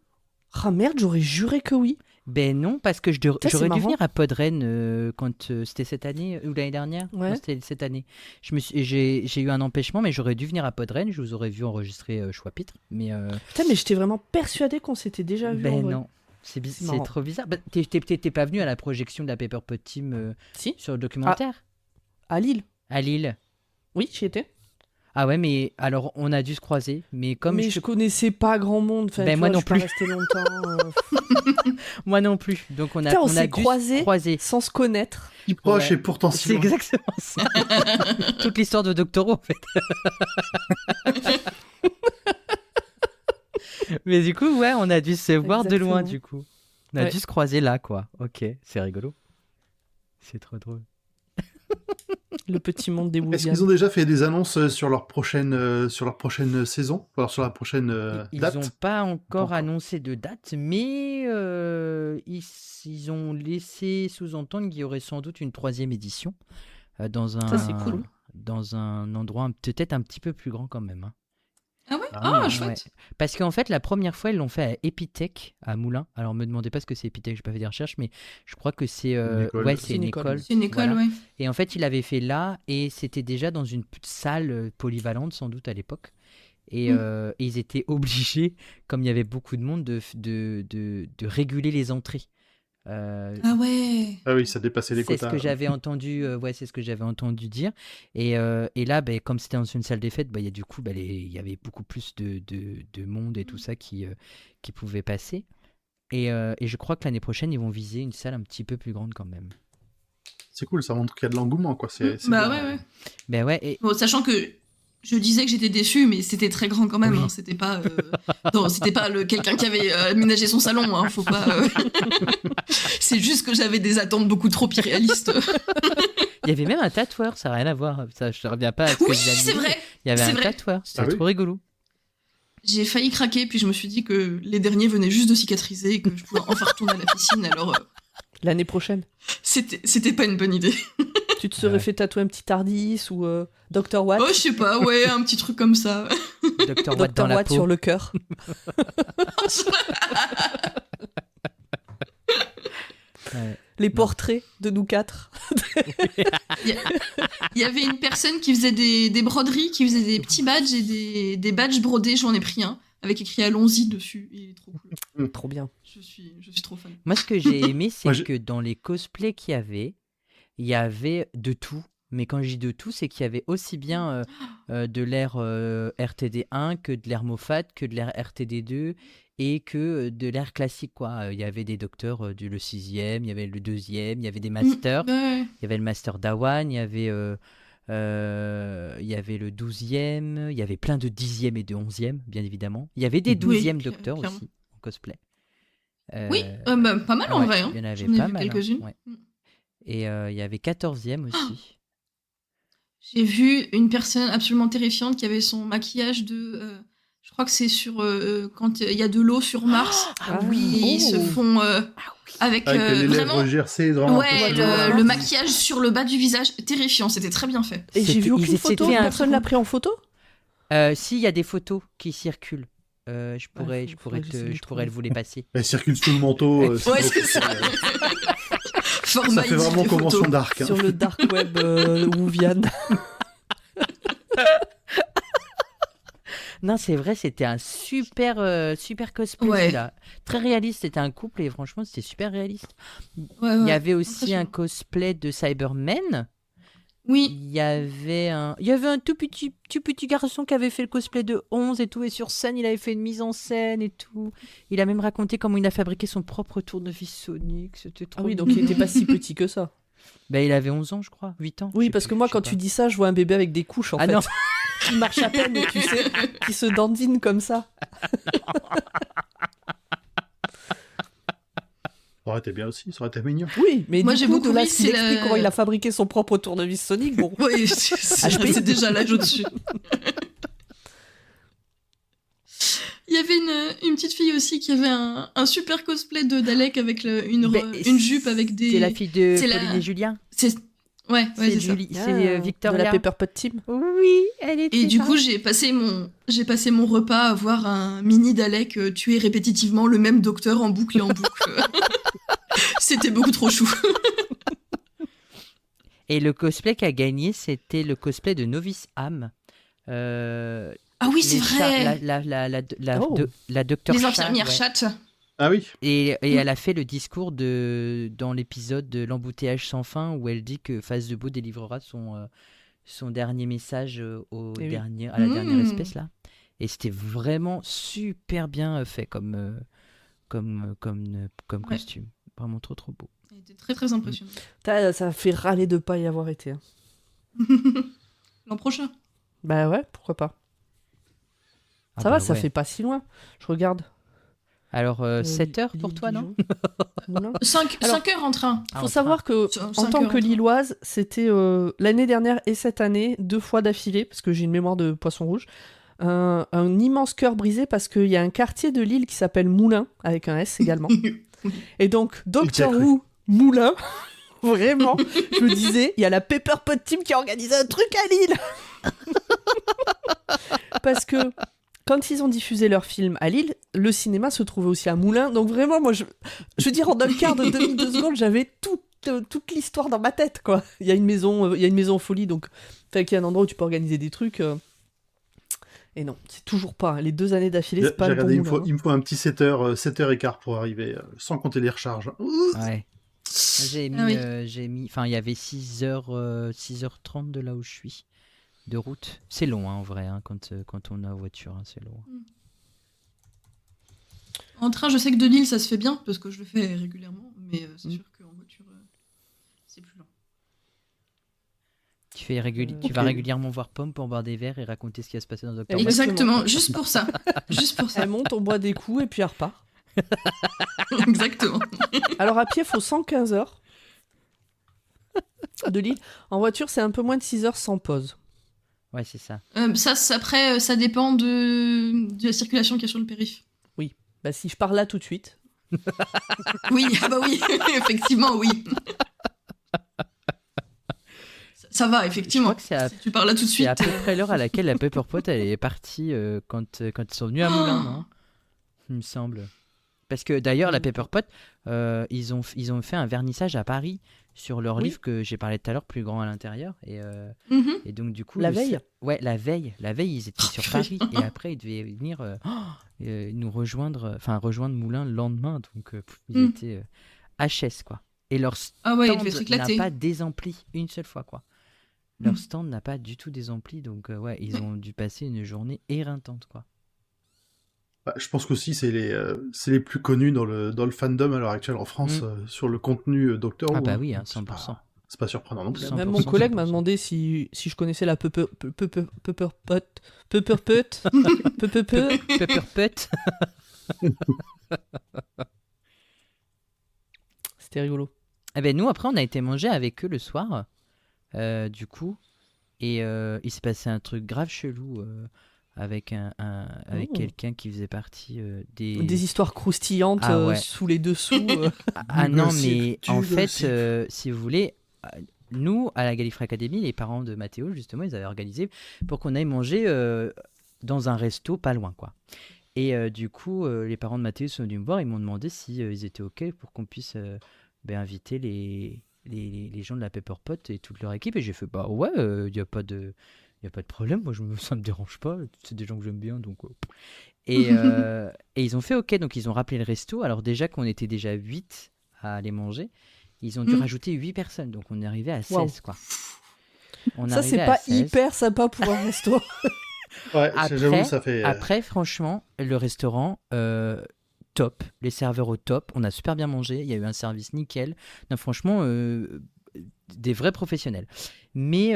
S1: Ah merde, j'aurais juré que oui.
S3: Ben non, parce que
S1: c'est
S3: j'aurais dû
S1: marrant.
S3: venir à Podren quand c'était cette année ou l'année dernière.
S1: Ouais.
S3: Non, c'était cette année. J'ai eu un empêchement, mais j'aurais dû venir à Podren. Je vous aurais vu enregistrer Choix-Pitre. Mais
S1: Putain, mais j'étais vraiment persuadée qu'on s'était déjà vu en
S3: ben
S1: vrai.
S3: non, c'est
S1: C'est marrant.
S3: trop bizarre. Bah, t'es pas venu à la projection de la Paper Pot Team
S1: Si,
S3: sur le documentaire
S1: à Lille.
S3: à Lille.
S1: Oui, j'y étais.
S3: Ah ouais, mais alors on a dû se croiser. Mais comme
S1: mais je connaissais pas grand monde. Enfin,
S3: Ben,
S1: tu
S3: moi
S1: vois,
S3: non
S1: je suis
S3: plus.
S1: pas restée longtemps.
S3: moi non plus. Donc on a
S1: Putain, on
S3: a
S1: s'est
S3: dû
S1: croisés.
S3: se croiser.
S1: Sans se connaître.
S2: Si proche
S3: Ouais.
S2: et pourtant si
S3: C'est
S2: loin.
S3: exactement ça. Toute l'histoire de Doctor Who, en fait. Mais du coup, ouais, on a dû se voir de loin,
S1: Exactement.
S3: du coup. On a
S1: Ouais.
S3: dû se croiser là, quoi. Ok, c'est rigolo. C'est trop drôle.
S1: Le petit monde des
S2: Est-ce
S1: Woodian.
S2: qu'ils ont déjà fait des annonces sur leur prochaine saison, alors sur la prochaine
S3: Ils
S2: date
S3: n'ont pas encore
S2: encore.
S3: annoncé de date, mais ils ont laissé sous-entendre qu'il y aurait sans doute une 3e édition dans un,
S1: Ça, c'est cool.
S3: dans un endroit peut-être un petit peu plus grand quand même. Hein.
S4: Ah ouais
S2: Ah,
S4: Ah, chouette.
S3: Parce qu'en fait, la première fois, ils l'ont fait à Epitech, à Moulins. Alors, me demandez pas ce que c'est Epitech, j'ai pas fait des recherches, mais je crois que c'est
S2: Une école.
S3: ouais,
S1: C'est
S3: c'est
S1: une
S3: une
S1: école.
S3: école.
S4: C'est une école,
S3: Voilà.
S4: ouais.
S3: Et en fait, il avait fait là, et c'était déjà dans une salle polyvalente, sans doute à l'époque. Et ils étaient obligés, comme il y avait beaucoup de monde, de réguler les entrées.
S4: Ah ouais.
S2: Ah oui, ça dépassait les
S3: C'est
S2: quotas.
S3: ce que j'avais entendu, c'est ce que j'avais entendu dire. Et là, comme c'était dans une salle des fêtes, il y a du coup, il y avait beaucoup plus de monde et tout ça qui pouvait passer. Et je crois que l'année prochaine, ils vont viser une salle un petit peu plus grande quand même.
S2: C'est cool, ça montre qu'il y a de l'engouement, quoi. C'est
S4: Bah
S2: bien.
S4: ouais, ouais.
S3: Ben ouais, et
S4: Bon, sachant que je disais que j'étais déçue, mais c'était très grand quand même.
S3: Oui.
S4: Hein. C'était pas, c'était pas quelqu'un qui avait aménagé son salon. Hein. Faut pas. C'est juste que j'avais des attentes beaucoup trop irréalistes.
S3: il y avait même un tatoueur, ça n'a rien à voir. Ça, je ne reviens pas à ce que
S4: Oui,
S3: je viens de
S4: c'est
S3: dire.
S4: vrai.
S3: Il y avait
S4: c'est
S3: un
S4: vrai.
S3: tatoueur, c'était
S2: Ah oui
S3: trop rigolo.
S4: J'ai failli craquer, puis je me suis dit que les derniers venaient juste de cicatriser et que je pouvais enfin retourner à la piscine. Alors,
S1: L'année prochaine.
S4: c'était pas une bonne idée.
S1: Tu te serais
S3: Ouais.
S1: fait tatouer un petit Tardis ou Dr. Watt.
S4: Oh, je sais pas, ouais, un petit truc comme ça.
S3: Docteur Watt dans
S1: Dr.
S3: la
S1: Watt
S3: peau.
S1: sur le cœur.
S3: Ouais.
S1: Les portraits de nous 4.
S4: Il y avait une personne qui faisait des broderies, qui faisait des petits badges et des badges brodés. J'en ai pris un avec écrit Allons-y dessus. Il est trop cool.
S1: Trop bien.
S4: Je suis trop fan.
S3: Moi, ce que j'ai aimé, c'est
S2: Moi, j'ai-
S3: que dans les cosplays qu'il y avait de tout. Mais quand je dis de tout, c'est qu'il y avait aussi bien de l'ère RTD1 que de l'ère Moffat, que de l'ère RTD2 et que de l'ère classique, quoi. Il y avait des docteurs le 6e, il y avait le 2e, il y avait des masters.
S4: Ouais.
S3: Il y avait le master d'Awan, il y avait le 12e, il y avait plein de 10e et de 11e, bien évidemment. Il y avait des 12e
S4: Oui,
S3: docteurs
S4: clairement.
S3: aussi en cosplay.
S4: Oui, pas mal en
S3: ouais,
S4: vrai. Hein.
S3: il y en avait
S4: J'en ai
S3: pas
S4: vu
S3: mal, hein,
S4: quelques-unes.
S3: ouais. Et il y avait 14e aussi.
S4: J'ai vu une personne absolument terrifiante qui avait son maquillage de. Je crois que c'est sur quand il y a de l'eau sur Mars.
S1: Ah
S4: Et ils se font avec
S2: Avec les lèvres
S4: vraiment.
S2: gercées, vraiment. un peu
S4: Ouais,
S2: chelou.
S4: le maquillage sur le bas du visage, terrifiant. C'était très bien fait.
S1: Et j'ai vu aucune
S3: C'était
S1: photo.
S3: un
S1: Personne l'a pris en photo.
S3: Si, il y a des photos qui circulent. Je pourrais,
S1: faut- faudrait que j'essaie de les
S3: je pourrais
S1: trouver.
S3: vous les passer.
S2: Elle circule sous le manteau.
S4: Ouais, c'est ça.
S2: Ça
S4: Format
S2: fait vraiment
S4: les
S2: convention
S4: photos.
S2: d'arc. Hein.
S1: Sur le dark web Wuvian.
S3: Non, c'est vrai, c'était un super cosplay,
S4: Ouais.
S3: celui-là. Très réaliste, c'était un couple et franchement, c'était super réaliste.
S4: Ouais,
S3: Il y
S4: ouais.
S3: avait aussi un
S4: Impressionnant.
S3: cosplay de Cyberman.
S4: Oui.
S3: Il y avait un tout petit garçon qui avait fait le cosplay de 11 et tout, et sur scène, il avait fait une mise en scène et tout. Il a même raconté comment il a fabriqué son propre tournevis Sonic, c'était trop
S1: Ah oui, donc
S3: mignon.
S1: il était pas si petit que ça.
S3: Ben, il avait 11 ans, je crois, 8 ans. je
S1: Oui,
S3: sais
S1: parce
S3: plus,
S1: que moi,
S3: je sais
S1: quand
S3: pas.
S1: tu dis ça, je vois un bébé avec des couches, en
S3: Ah
S1: fait.
S3: non.
S1: Qui marche à peine, tu sais, qui se dandine comme ça.
S2: Ça aurait été bien aussi, ça aurait été mignon.
S1: Oui, mais
S4: Moi,
S1: du
S4: j'ai
S1: coup,
S4: beaucoup
S1: de là,
S4: ri,
S1: ce qu'il
S4: c'est
S1: explique
S4: la-
S1: comment il a fabriqué son propre tournevis Sonic, bon.
S4: Oui,
S1: HP.
S4: c'est déjà l'âge au-dessus. Il y avait une petite fille aussi qui avait un super cosplay de Dalek avec une jupe avec des.
S3: C'est la fille de
S4: c'est la-
S3: Pauline et Julien.
S4: Ouais, c'est ça.
S3: Julie, c'est
S1: Ah,
S3: Victoria.
S1: de la Pepperpot Team.
S3: Oui, elle était
S4: Et du
S3: là.
S4: coup, j'ai passé mon repas à voir un mini Dalek tuer répétitivement le même docteur en boucle et en boucle. C'était beaucoup trop chou.
S3: Et le cosplay qui a gagné, c'était le cosplay de Novice Am.
S4: Ah oui, c'est
S3: Les chats-
S4: vrai.
S1: Oh.
S3: la docteur
S4: Les
S3: chat,
S4: infirmières
S3: ouais.
S4: chattes.
S2: Ah oui.
S3: Et elle a fait le discours dans l'épisode de l'embouteillage sans fin où elle dit que Face de Beau délivrera son dernier message
S1: Eh oui.
S3: à la dernière
S4: Mmh.
S3: espèce là. Et c'était vraiment super bien fait comme
S4: Ouais.
S3: costume. Vraiment trop trop beau.
S4: Elle était très très impressionnante.
S1: Ça fait râler de pas y avoir été. Hein.
S4: L'an prochain.
S1: Bah ouais, pourquoi pas.
S3: Ah
S1: Ça
S3: bah
S1: va, ça
S3: ouais.
S1: fait pas si loin. Je regarde.
S3: Alors 7 heures pour toi, non?
S4: 5
S1: Alors,
S4: heures en train.
S1: Faut savoir que
S4: Cinq
S1: en tant
S4: heures
S1: que
S4: en train.
S1: Lilloise, c'était l'année dernière et cette année 2 fois d'affilée, parce que j'ai une mémoire de poisson rouge, un immense cœur brisé parce qu'il y a un quartier de Lille qui s'appelle Moulin, avec un S également. Et donc, Doctor
S2: cru.
S1: Who, Moulin, vraiment, je me disais, il y a la Pepperpot Team qui a organisé un truc à Lille. Parce que quand ils ont diffusé leur film à Lille, le cinéma se trouvait aussi à Moulins. Donc vraiment, moi, je veux dire, en un quart de demi-deux secondes, j'avais toute l'histoire dans ma tête, quoi. Il y a une maison en folie, donc il y a un endroit où tu peux organiser des trucs. Et non, c'est toujours pas. Hein. Les 2 années d'affilée, c'est pas
S2: J'ai
S1: le bon
S2: regardé,
S1: Moulin.
S2: il me faut un petit 7h15 pour arriver, sans compter les recharges.
S3: Ouais. J'ai mis,
S4: Ah oui.
S3: enfin, il y avait 6h30 de là où je suis, de route. C'est long, hein, en vrai, hein, quand on est en voiture, hein, c'est long.
S4: En train, je sais que de Lille, ça se fait bien, parce que je le fais régulièrement, mais c'est sûr qu'en voiture, c'est plus lent.
S3: Tu vas régulièrement voir Pomme pour boire des verres et raconter ce qui va se passer dans Doctor Who.
S4: Exactement, juste pour ça. Juste pour ça.
S1: Elle monte, on boit des coups et puis elle repart.
S4: Exactement.
S1: Alors à pied, il faut 115 heures de Lille. En voiture, c'est un peu moins de 6 heures sans pause.
S3: Ouais, c'est ça.
S4: Après, ça dépend de la circulation qu'il y a sur le périph'.
S1: Bah, si je pars là tout de suite.
S4: Oui, ah bah oui, effectivement, oui. Ça va,
S3: Je
S4: effectivement.
S3: crois que c'est à,
S4: Si tu parles là tout de
S3: c'est
S4: suite.
S3: à peu près l'heure à laquelle la Pepperpot elle est partie quand ils sont venus à Moulins, non? Il me semble. Parce que d'ailleurs, la Pepper Pot, ils ont fait un vernissage à Paris sur leur livre que j'ai parlé tout à l'heure, Plus grand à l'intérieur. Et donc, du coup.
S1: La veille ?
S3: Ouais, la veille. La veille, ils étaient sur Paris. Et après, ils devaient venir nous rejoindre Moulins le lendemain. Donc, ils étaient HS, quoi. Et leur stand n'a pas désempli une seule fois, quoi. Leur stand n'a pas du tout désempli. Donc, ils ont dû passer une journée éreintante, quoi.
S2: Je pense qu'aussi c'est les plus connus dans le fandom à l'heure actuelle en France sur le contenu Doctor Who.
S3: Ah bah oui, 100%.
S2: C'est pas surprenant non plus.
S1: Même mon collègue m'a demandé si je connaissais la Pepper Pot. C'était rigolo.
S3: Eh ben nous après on a été manger avec eux le soir, du coup, et il s'est passé un truc grave chelou. Avec quelqu'un qui faisait partie
S1: des histoires croustillantes sous les dessous.
S3: Non, mais en fait, si vous voulez, nous, à la Gallifrey Academy, les parents de Mathéo, justement, ils avaient organisé pour qu'on aille manger dans un resto pas loin, quoi. Et du coup, les parents de Mathéo sont venus me voir, ils m'ont demandé si ils étaient OK pour qu'on puisse inviter les gens de la Pepper Pot et toute leur équipe. Et j'ai fait, bah ouais, il n'y a pas de problème, moi ça me dérange pas, c'est des gens que j'aime bien, donc... Et ils ont fait OK, donc ils ont rappelé le resto, alors déjà qu'on était déjà 8 à aller manger, ils ont dû rajouter 8 personnes, donc on est arrivé à 16, quoi.
S1: Ça, c'est pas hyper sympa pour un resto.
S2: Ouais, j'avoue, ça fait...
S3: Après, franchement, le restaurant, top, les serveurs au top, on a super bien mangé, il y a eu un service nickel, non, franchement... des vrais professionnels. Mais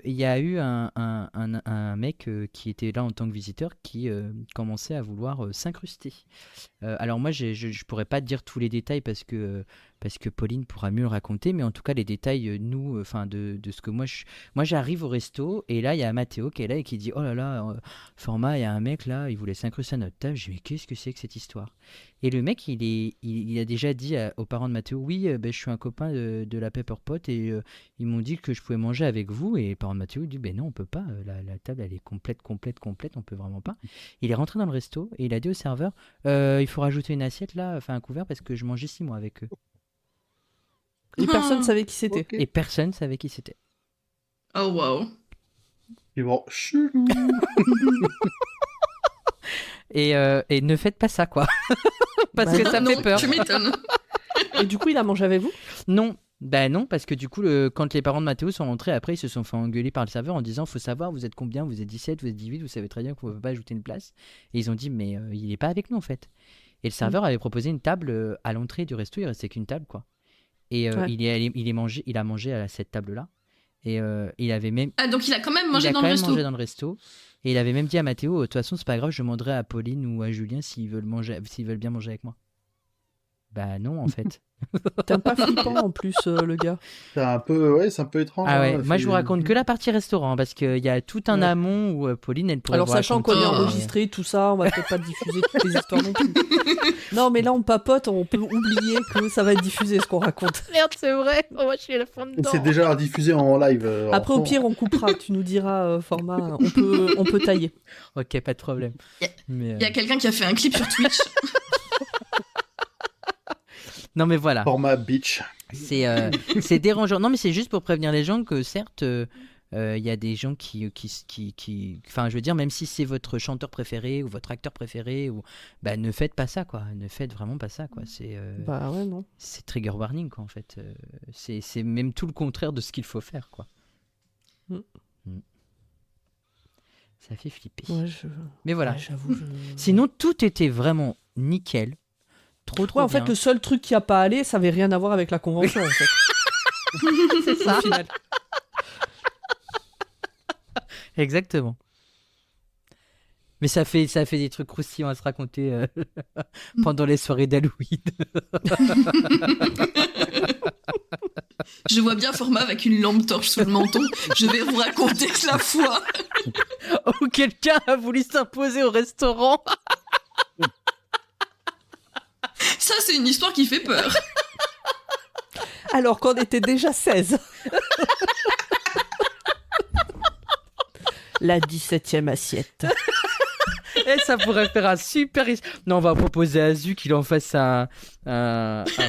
S3: il y a eu un mec qui était là en tant que visiteur qui commençait à vouloir s'incruster. Alors moi, je pourrais pas te dire tous les détails parce que Pauline pourra mieux le raconter, mais en tout cas les détails, de ce que moi j'arrive au resto et là il y a Mathéo qui est là et qui dit oh là là, format, il y a un mec là, il voulait s'incruster à notre table. Je dis mais qu'est-ce que c'est que cette histoire? Et le mec il a déjà dit aux parents de Mathéo oui, je suis un copain de la Pepper Pot et ils m'ont dit que je pouvais manger avec vous, et les parents de Mathéo disent non on peut pas, la table elle est complète, on peut vraiment pas. Il est rentré dans le resto et il a dit au serveur il faut rajouter une assiette là, enfin un couvert parce que je mangeais 6 mois avec eux.
S1: Et personne savait qui c'était.
S3: Et personne savait qui c'était.
S4: Oh waouh.
S2: Ils vont chelou.
S3: Et ne faites pas ça, quoi. Parce que ça fait peur.
S4: Tu m'étonnes.
S1: Et du coup, il a mangé avec vous ?
S3: Non. Ben non, parce que du coup, quand les parents de Mathéo sont rentrés, après, ils se sont fait engueuler par le serveur en disant faut savoir, vous êtes combien ? Vous êtes 17, vous êtes 18, vous savez très bien qu'on ne peut pas ajouter une place. Et ils ont dit mais il n'est pas avec nous, en fait. Et le serveur avait proposé une table à l'entrée du resto, il restait qu'une table, quoi. Et il a mangé à cette table-là. Et il avait même...
S4: Ah, donc il a quand même mangé dans le resto.
S3: mangé dans le resto. Et il avait même dit à Mathéo, de toute façon, c'est pas grave, je demanderai à Pauline ou à Julien s'ils veulent bien manger avec moi. Bah non, en fait.
S1: T'es un pas flippant en plus, le gars.
S2: C'est un peu étrange.
S3: Ah ouais, moi je vous raconte que la partie restaurant, parce qu'il y a tout un amont où Pauline, elle pourrait
S1: Alors
S3: vous
S1: sachant qu'on
S3: raconter,
S1: est enregistré, tout ça, on va peut-être pas diffuser toutes les histoires non plus. Non, mais là on papote, on peut oublier que ça va être diffusé ce qu'on raconte.
S3: Merde, c'est vrai, moi je suis à la fin dedans.
S2: C'est déjà diffusé en live.
S1: Après au pire on coupera, tu nous diras format, on peut tailler.
S3: Ok, pas de problème.
S4: Il y a quelqu'un qui a fait un clip sur Twitch.
S3: Non mais voilà.
S2: Format bitch.
S3: C'est dérangeant. Non mais c'est juste pour prévenir les gens que certes, il y a des gens qui... Enfin je veux dire, même si c'est votre chanteur préféré ou votre acteur préféré, ne faites pas ça, quoi. Ne faites vraiment pas ça, quoi.
S1: Bah ouais, non.
S3: C'est trigger warning, quoi, en fait. C'est même tout le contraire de ce qu'il faut faire, quoi. Ça fait flipper.
S1: Ouais,
S3: mais voilà.
S1: Ouais, j'avoue.
S3: Sinon, tout était vraiment nickel. Trop
S1: en
S3: bien.
S1: fait, le seul truc qui a pas allé, ça avait rien à voir avec la convention, en fait.
S3: C'est ça.
S1: Au final.
S3: Exactement. Mais ça fait des trucs croustillants à se raconter pendant les soirées d'Halloween.
S4: Je vois bien Format avec une lampe torche sous le menton. Je vais vous raconter la fois.
S3: Ou quelqu'un a voulu s'imposer au restaurant.
S4: Ça, c'est une histoire qui fait peur.
S1: Alors qu'on était déjà 16. La 17e assiette.
S3: Ça pourrait faire un super. Non, on va proposer à Zu qu'il en fasse un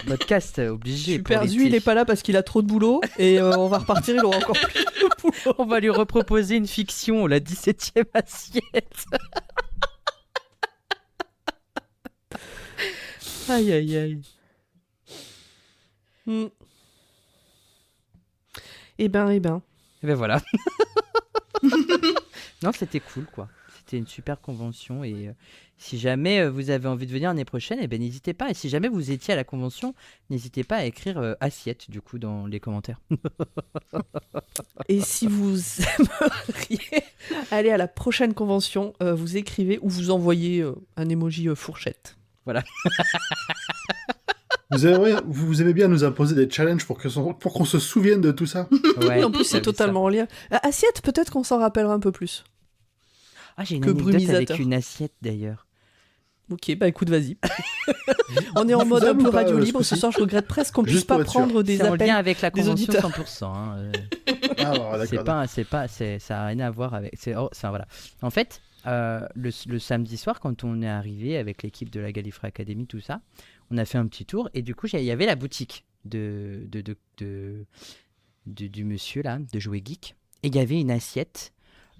S3: podcast obligé.
S1: Super,
S3: pour
S1: Zu, il
S3: l'été.
S1: est pas là parce qu'il a trop de boulot et on va repartir, il aura encore plus de boulot.
S3: On va lui reproposer une fiction, la 17e assiette. Aïe, aïe, aïe.
S1: Eh ben.
S3: Et ben voilà. Non, c'était cool, quoi. C'était une super convention. Et si jamais vous avez envie de venir l'année prochaine, eh ben, n'hésitez pas. Et si jamais vous étiez à la convention, n'hésitez pas à écrire assiette, du coup, dans les commentaires.
S1: Et si vous aimeriez aller à la prochaine convention, vous écrivez ou vous envoyez un emoji fourchette.
S3: Voilà.
S2: Vous aimez bien nous imposer des challenges pour qu'on se souvienne de tout ça.
S3: Ouais,
S1: Et en plus, c'est totalement en lien. Assiette, peut-être qu'on s'en rappellera un peu plus.
S3: Ah, j'ai une
S1: que
S3: anecdote
S1: brumisateur.
S3: avec une assiette, d'ailleurs.
S1: Ok, bah écoute, vas-y. On est en mode
S2: Diffusable
S1: un peu
S2: ou pas,
S1: radio
S2: ce
S1: libre. Ce
S2: coup-ci
S1: soir, je regrette presque qu'on puisse
S2: Juste pour
S1: pas
S2: être sûr.
S1: prendre des
S3: C'est en
S1: appels.
S3: lien avec la
S1: des
S3: convention
S1: auditeurs.
S3: 100%. Hein.
S2: Ah, d'accord.
S3: Ça n'a rien à voir avec. Voilà. En fait, le samedi soir, quand on est arrivé avec l'équipe de la Gallifrey Academy, tout ça, on a fait un petit tour et du coup, il y avait la boutique du monsieur là, de Jouet Geek, et il y avait une assiette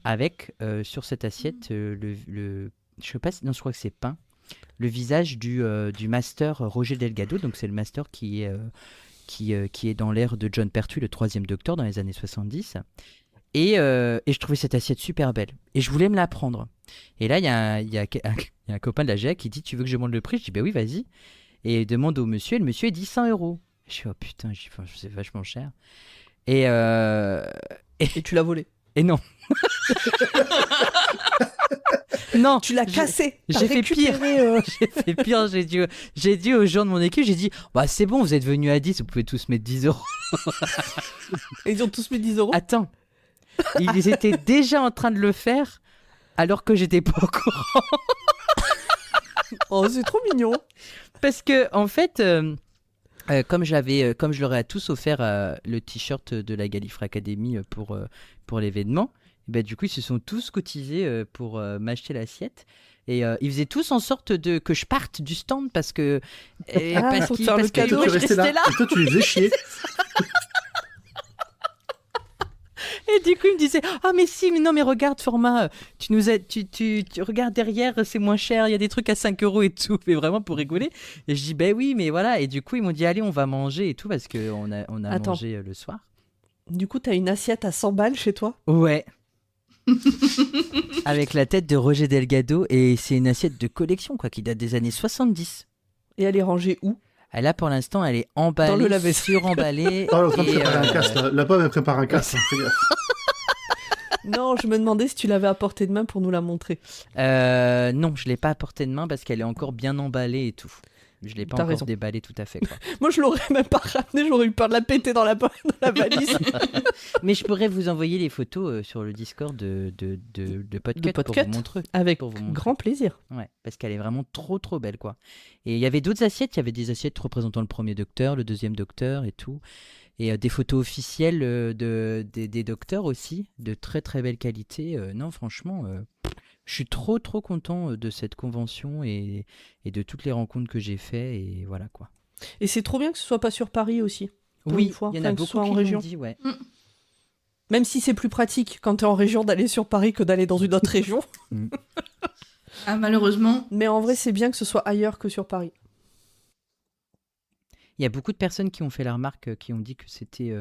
S3: avec sur cette assiette je sais pas, non, je crois que c'est peint le visage du master Roger Delgado, donc c'est le master qui est dans l'ère de John Pertwee, le 3e docteur dans les années 70. Et je trouvais cette assiette super belle. Et je voulais me la prendre. Et là, il y a un copain de la GEC qui dit « Tu veux que je demande le prix ?» Je dis « Ben oui, vas-y. » Et il demande au monsieur, et le monsieur, il dit 100 €. Je dis « Oh putain, c'est vachement cher. » Et
S1: tu l'as volé.
S3: Et non. Non.
S1: Tu l'as cassé.
S3: J'ai fait pire. J'ai fait pire. J'ai dit aux gens de mon équipe, j'ai dit bah c'est bon, vous êtes venus à 10, vous pouvez tous mettre 10 €.
S1: Et ils ont tous mis 10 €.
S3: Attends. Ils étaient déjà en train de le faire alors que j'étais pas au courant.
S1: Oh, c'est trop mignon.
S3: Parce que en fait, comme je leur ai à tous offert le t-shirt de la Gallifrey Academy pour l'événement, bah, du coup ils se sont tous cotisés pour m'acheter l'assiette. Et ils faisaient tous en sorte que je parte du stand parce que
S1: faut te faire le cadeau.
S2: Tu
S3: je
S2: restais
S3: restais là.
S2: Et toi, tu les faisais chier.
S3: Et du coup, il me disait ah mais si, mais non, mais regarde format, tu regardes derrière, c'est moins cher, il y a des trucs à 5 € et tout, mais vraiment pour rigoler. Et je dis ben oui, mais voilà. Et du coup, ils m'ont dit allez, on va manger et tout parce que on a
S1: Attends.
S3: mangé le soir.
S1: Du coup, t'as une assiette à 100 balles chez toi?
S3: Ouais. Avec la tête de Roger Delgado, et c'est une assiette de collection quoi, qui date des années 70.
S1: Et elle est rangée où?
S3: Et là, pour l'instant, elle est emballée,
S1: Dans le lave-vaisselle.
S3: suremballée.
S2: Oh, elle est en train de
S3: et,
S2: préparer un casse, là. La pomme, elle prépare un casse. Fais gaffe.
S1: Non, je me demandais si tu l'avais à portée de main pour nous la montrer.
S3: non, je l'ai pas à portée de main parce qu'elle est encore bien emballée et tout. Je l'ai pas
S1: T'as
S3: encore
S1: raison.
S3: déballée tout à fait. Quoi.
S1: Moi, je l'aurais même pas ramené, j'aurais eu peur de la péter dans la valise.
S3: Mais je pourrais vous envoyer les photos sur le Discord de Podcut pour
S1: Podcut.
S3: vous montrer.
S1: Avec
S3: Pour vous montrer.
S1: grand plaisir.
S3: Ouais, parce qu'elle est vraiment trop trop belle quoi. Et il y avait d'autres assiettes, il y avait des assiettes représentant le premier docteur, le deuxième docteur et tout. Et des photos officielles des docteurs aussi, de très très belle qualité. Non, franchement, je suis trop trop content de cette convention et de toutes les rencontres que j'ai fait et voilà quoi.
S1: Et c'est trop bien que ce soit pas sur Paris aussi. Pour
S3: Oui,
S1: une fois,
S3: il y en a
S1: enfin, que ce
S3: beaucoup
S1: soit en
S3: qui
S1: région.
S3: l'ont dit, ouais.
S1: Même si c'est plus pratique quand t'es en région d'aller sur Paris que d'aller dans une autre région.
S4: Ah, malheureusement.
S1: Mais en vrai, c'est bien que ce soit ailleurs que sur Paris.
S3: Il y a beaucoup de personnes qui ont fait la remarque, qui ont dit que c'était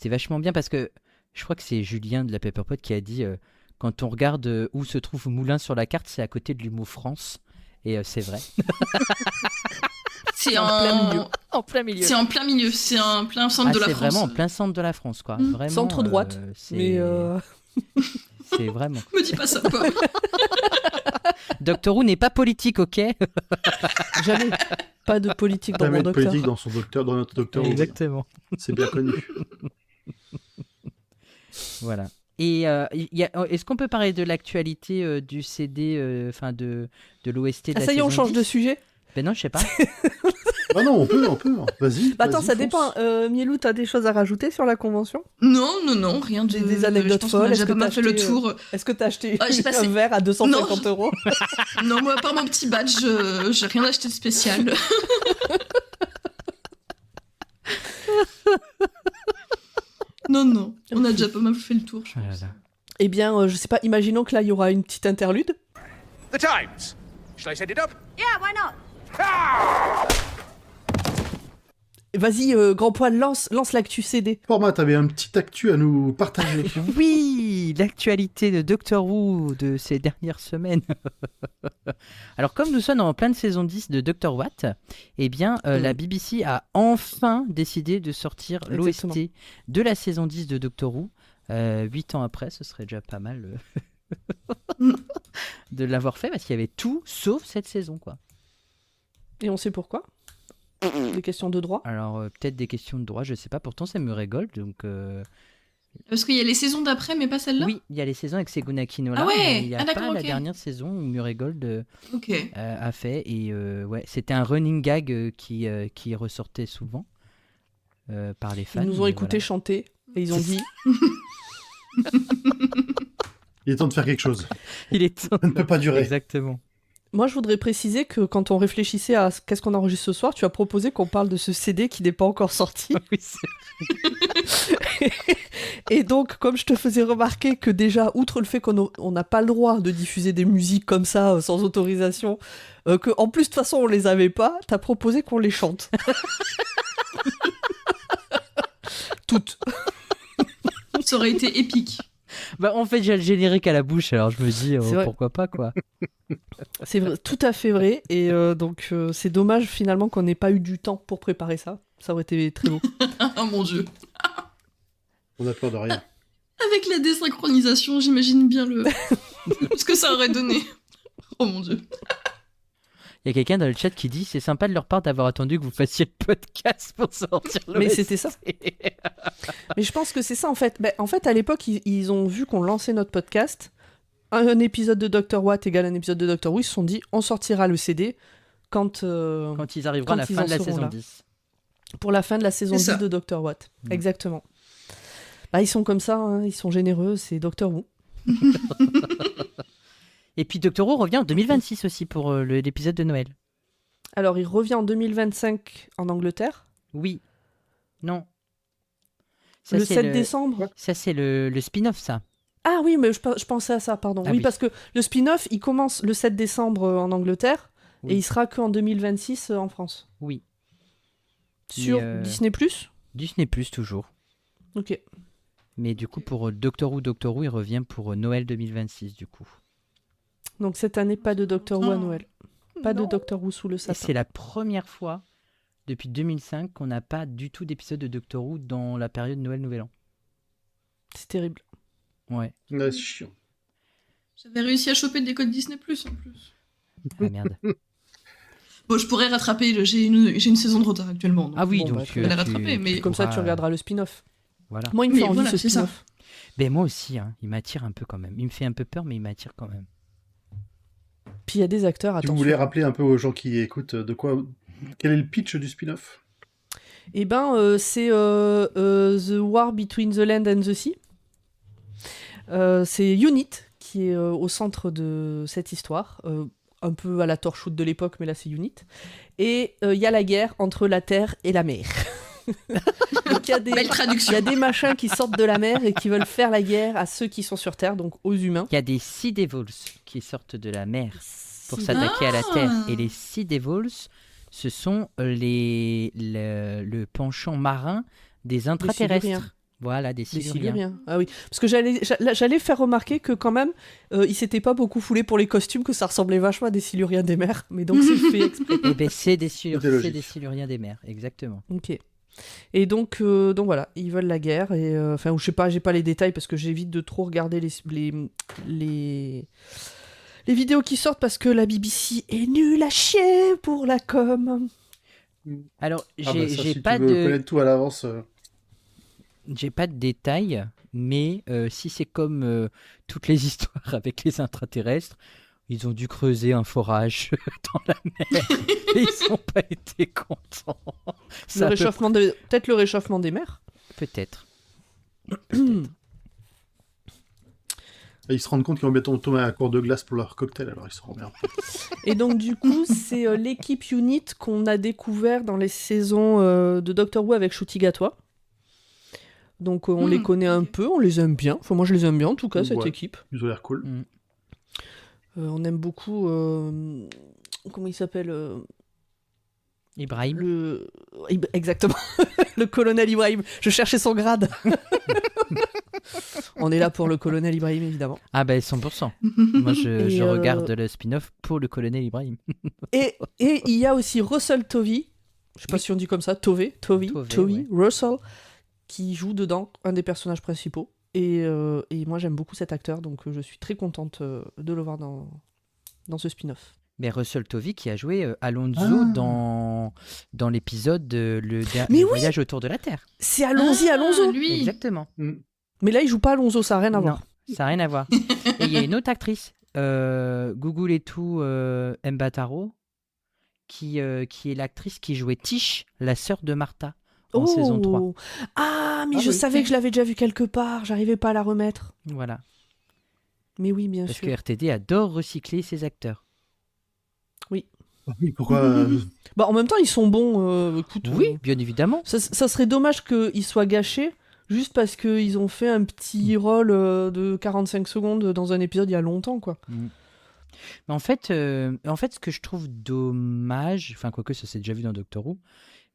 S3: vachement bien parce que je crois que c'est Julien de la Pepperpot qui a dit quand on regarde où se trouve Moulins sur la carte, c'est à côté de l'humour France. Et c'est vrai.
S4: C'est
S1: en plein milieu.
S3: En plein milieu.
S4: C'est en plein milieu, c'est en plein centre de la
S3: c'est
S4: France.
S3: vraiment en plein centre de la France, quoi. Vraiment,
S1: Centre droite. Mais
S3: c'est vraiment.
S4: Me dis pas ça, quoi.
S3: Doctor Who n'est pas politique, ok.
S1: jamais. Pas de politique dans
S2: Jamais
S1: mon
S2: de
S1: docteur.
S2: politique dans notre docteur.
S3: Exactement.
S2: C'est bien connu.
S3: Voilà. Et est-ce qu'on peut parler de l'actualité du CD, enfin de l'OST de
S1: Ah,
S3: la
S1: ça y est, on
S3: saison
S1: change
S3: 10?
S1: de sujet.
S3: Ben non, je sais pas.
S2: Ah non, on peut. Vas-y.
S1: Bah, attends,
S2: vas-y,
S1: ça
S2: fonce.
S1: dépend. Mielou, t'as des choses à rajouter sur la convention?
S4: Non, rien de...
S1: Des anecdotes
S4: je pense qu'on a
S1: folles?
S4: déjà
S1: Est-ce que
S4: pas mal
S1: t'as
S4: fait le
S1: acheté,
S4: tour.
S1: Est-ce que t'as acheté
S4: j'ai passé-
S1: un verre à 250 euros?
S4: Non, moi, à part mon petit badge, j'ai rien acheté de spécial. Non, on a déjà pas mal fait le tour, je
S3: Oh là
S4: pense.
S3: là.
S1: Eh bien, je sais pas, imaginons que là, il y aura une petite interlude.
S5: The Times. Shall I set it up?
S6: Yeah, why not?
S1: Vas-y, Grand Poil, lance l'actu CD.
S2: Format, t'avais un petit actu à nous partager.
S3: Oui, l'actualité de Doctor Who de ces dernières semaines. Alors, comme nous sommes en pleine saison 10 de Doctor What, eh bien, la BBC a enfin décidé de sortir
S1: Exactement.
S3: l'OST de la saison 10 de Doctor Who. 8 ans après, ce serait déjà pas mal de l'avoir fait, parce qu'il y avait tout sauf cette saison, quoi.
S1: Et on sait pourquoi. Des questions de droit.
S3: Alors, peut-être des questions de droit, je sais pas. Pourtant, ça me rigole, donc...
S4: Parce qu'il y a les saisons d'après, mais pas celle-là.
S3: Oui, il y a les saisons avec Seguna Kinola,
S4: Ah ouais,
S3: mais il n'y a
S4: d'accord,
S3: pas la
S4: ok.
S3: dernière saison où Murray Gold
S4: Ok.
S3: a fait. Et ouais, c'était un running gag qui ressortait souvent par les fans.
S1: Ils nous ont
S3: mais
S1: écouté
S3: voilà.
S1: chanter et ils ont dit
S2: Il est temps de faire quelque chose.
S3: Il est temps.
S2: Ça ne peut pas durer.
S3: Exactement.
S1: Moi, je voudrais préciser que quand on réfléchissait à qu'est-ce qu'on enregistre ce soir, tu as proposé qu'on parle de ce CD qui n'est pas encore sorti.
S3: Oui, c'est-
S1: Et donc, comme je te faisais remarquer que déjà, outre le fait qu'on n'a pas le droit de diffuser des musiques comme ça, sans autorisation, que en plus, de toute façon, on les avait pas, t'as proposé qu'on les chante. Toutes.
S4: Ça aurait été épique.
S3: Bah, en fait, j'ai le générique à la bouche, alors je me dis
S1: C'est vrai.
S3: pourquoi pas, quoi.
S1: C'est vrai, tout à fait vrai. Et donc, c'est dommage finalement qu'on n'ait pas eu du temps pour préparer ça. Ça aurait été très beau.
S4: Oh mon dieu.
S2: On a peur de rien.
S4: Avec la désynchronisation, j'imagine bien ce que ça aurait donné. Oh mon dieu.
S3: Il y a quelqu'un dans le chat qui dit c'est sympa de leur part d'avoir attendu que vous fassiez le podcast pour sortir le
S1: Mais c'était ça. Mais je pense que c'est ça en fait. En fait, à l'époque, ils ont vu qu'on lançait notre podcast. Un épisode de Dr. Watt égale un épisode de Dr. Who. Ils se sont dit, on sortira le CD quand
S3: Quand ils arriveront à la
S1: Quand ils
S3: fin
S1: en
S3: de la
S1: seront
S3: saison
S1: là.
S3: 10.
S1: pour la fin de la saison
S4: C'est
S1: 10
S4: ça.
S1: de Dr. Watt.
S3: Mm.
S1: Exactement. Bah, ils sont comme ça, hein, ils sont généreux, c'est Dr. Who.
S3: Et puis Doctor Who revient en 2026 aussi pour l'épisode de Noël.
S1: Alors, il revient en 2025 en Angleterre.
S3: Oui. Non. Ça,
S1: Le
S3: c'est
S1: 7 décembre.
S3: Ça, c'est le spin-off, ça.
S1: Ah oui, mais je pensais à ça, pardon.
S3: Ah
S1: oui,
S3: oui.
S1: parce que le spin-off, il commence le 7 décembre en Angleterre
S3: Oui.
S1: et il sera qu'en 2026 en France.
S3: Oui.
S1: Sur
S3: Mais,
S1: Disney+.
S3: Disney+, toujours.
S1: Ok.
S3: Mais du coup, pour Doctor Who, il revient pour Noël 2026, du coup.
S1: Donc cette année, pas de Doctor Who à
S4: Oh.
S1: Noël. Pas de
S4: Non.
S1: Doctor Who sous le
S3: Et
S1: sapin.
S3: c'est la première fois depuis 2005 qu'on n'a pas du tout d'épisode de Doctor Who dans la période Noël-Nouvel An.
S1: C'est terrible.
S3: Ouais.
S2: Ouais, c'est chiant.
S4: J'avais réussi à choper des codes Disney Plus en plus.
S3: Ah merde.
S4: Bon, je pourrais rattraper, j'ai une saison de retard actuellement. donc
S3: Ah oui,
S1: Bon,
S3: donc
S1: bah,
S4: je vais la rattraper, mais
S1: Comme ça, tu
S3: pourras-
S1: regarderas le spin-off.
S3: Voilà.
S1: Moi, il me fait
S4: Mais
S1: envie
S4: voilà,
S1: ce
S4: c'est ça.
S1: spin-off.
S3: Ben moi aussi, hein, il m'attire un peu quand même. Il me fait un peu peur, mais il m'attire quand même.
S1: Puis il y a des acteurs,
S2: Si
S1: attention.
S2: vous voulez rappeler un peu aux gens qui écoutent quel est le pitch du spin-off?
S1: Eh ben, c'est The War Between the Land and the Sea. C'est Unit qui est au centre de cette histoire. Un peu à la Torchwood de l'époque, mais là c'est Unit. Et il y a la guerre entre la terre et la mer. Donc il y a des...
S4: belle
S1: Il
S4: traduction.
S1: y a des machins qui sortent de la mer et qui veulent faire la guerre à ceux qui sont sur Terre, donc aux humains.
S3: Il y a des Sea Devils qui sortent de la mer pour
S1: Si-
S3: s'attaquer à la
S4: Ah.
S3: Terre. Et les Sea Devils, ce sont le penchant marin des intraterrestres.
S1: Siluriens.
S3: Voilà, des
S1: Des
S3: Siluriens.
S1: Siluriens. Ah oui, parce que j'allais faire remarquer que quand même, ils s'étaient pas beaucoup foulés pour les costumes, que ça ressemblait vachement à des Siluriens des mers, mais donc c'est fait exprès.
S3: Eh ben, c'est des
S2: C'était logique.
S3: Siluriens des mers, exactement.
S1: Ok. Et donc voilà, ils veulent la guerre, et enfin, je sais pas, j'ai pas les détails parce que j'évite de trop regarder les vidéos qui sortent parce que la BBC est nulle à chier pour la com.
S3: Alors,
S2: Ah bah ça,
S3: j'ai
S2: si
S3: pas
S2: tu veux
S3: de...
S2: connaître tout à l'avance.
S3: J'ai pas de détails, mais si c'est comme toutes les histoires avec les intraterrestres, Ils ont dû creuser un forage dans la mer et ils n'ont pas été contents. Ça peut-
S1: Peut-être le réchauffement des mers.
S3: Peut-être.
S2: Et ils se rendent compte qu'ils vont bientôt tomber à un cours de glace pour leur cocktail, alors ils se rendent.
S1: Et donc du coup, c'est l'équipe Unit qu'on a découvert dans les saisons de Doctor Who avec Ncuti Gatwa. Donc on les connaît un peu, on les aime bien. Enfin moi je les aime bien en tout cas, cette
S2: Ouais.
S1: équipe.
S2: Ils ont l'air cool.
S1: On aime beaucoup... comment il s'appelle
S3: Ibrahim.
S1: Exactement, le colonel Ibrahim. Je cherchais son grade. On est là pour le colonel Ibrahim, évidemment.
S3: Ah ben 100%. Moi je
S1: Et,
S3: regarde le spin-off pour le colonel Ibrahim.
S1: Et il y a aussi Russell Tovey, je sais pas si on dit comme ça, Tovey,
S3: ouais.
S1: Russell, qui joue dedans un des personnages principaux. Et moi j'aime beaucoup cet acteur, donc je suis très contente de le voir dans ce spin-off.
S3: Mais Russell Tovey qui a joué Alonso dans l'épisode le voyage autour de la Terre.
S1: C'est Alonso.
S4: Lui.
S3: Exactement.
S1: Mais là il joue pas Alonso, ça n'a rien à
S3: Non,
S1: voir.
S3: ça n'a rien à voir. Et il y a une autre actrice, Google et tout, Mbataro, qui est l'actrice qui jouait Tish, la sœur de Martha, en saison 3.
S1: Ah, mais
S2: Ah
S1: je
S2: oui.
S1: savais que je l'avais déjà vu quelque part, j'arrivais pas à la remettre.
S3: Voilà.
S1: Mais oui, bien
S3: Parce
S1: sûr.
S3: que RTD adore recycler ses acteurs.
S2: Oui, pourquoi
S1: Bah, en même temps, ils sont bons. Écoute,
S3: Oui, bien évidemment.
S1: ça serait dommage qu'ils soient gâchés juste parce qu'ils ont fait un petit rôle de 45 secondes dans un épisode il y a longtemps, quoi.
S3: Mais en fait, ce que je trouve dommage, enfin quoique ça s'est déjà vu dans Doctor Who,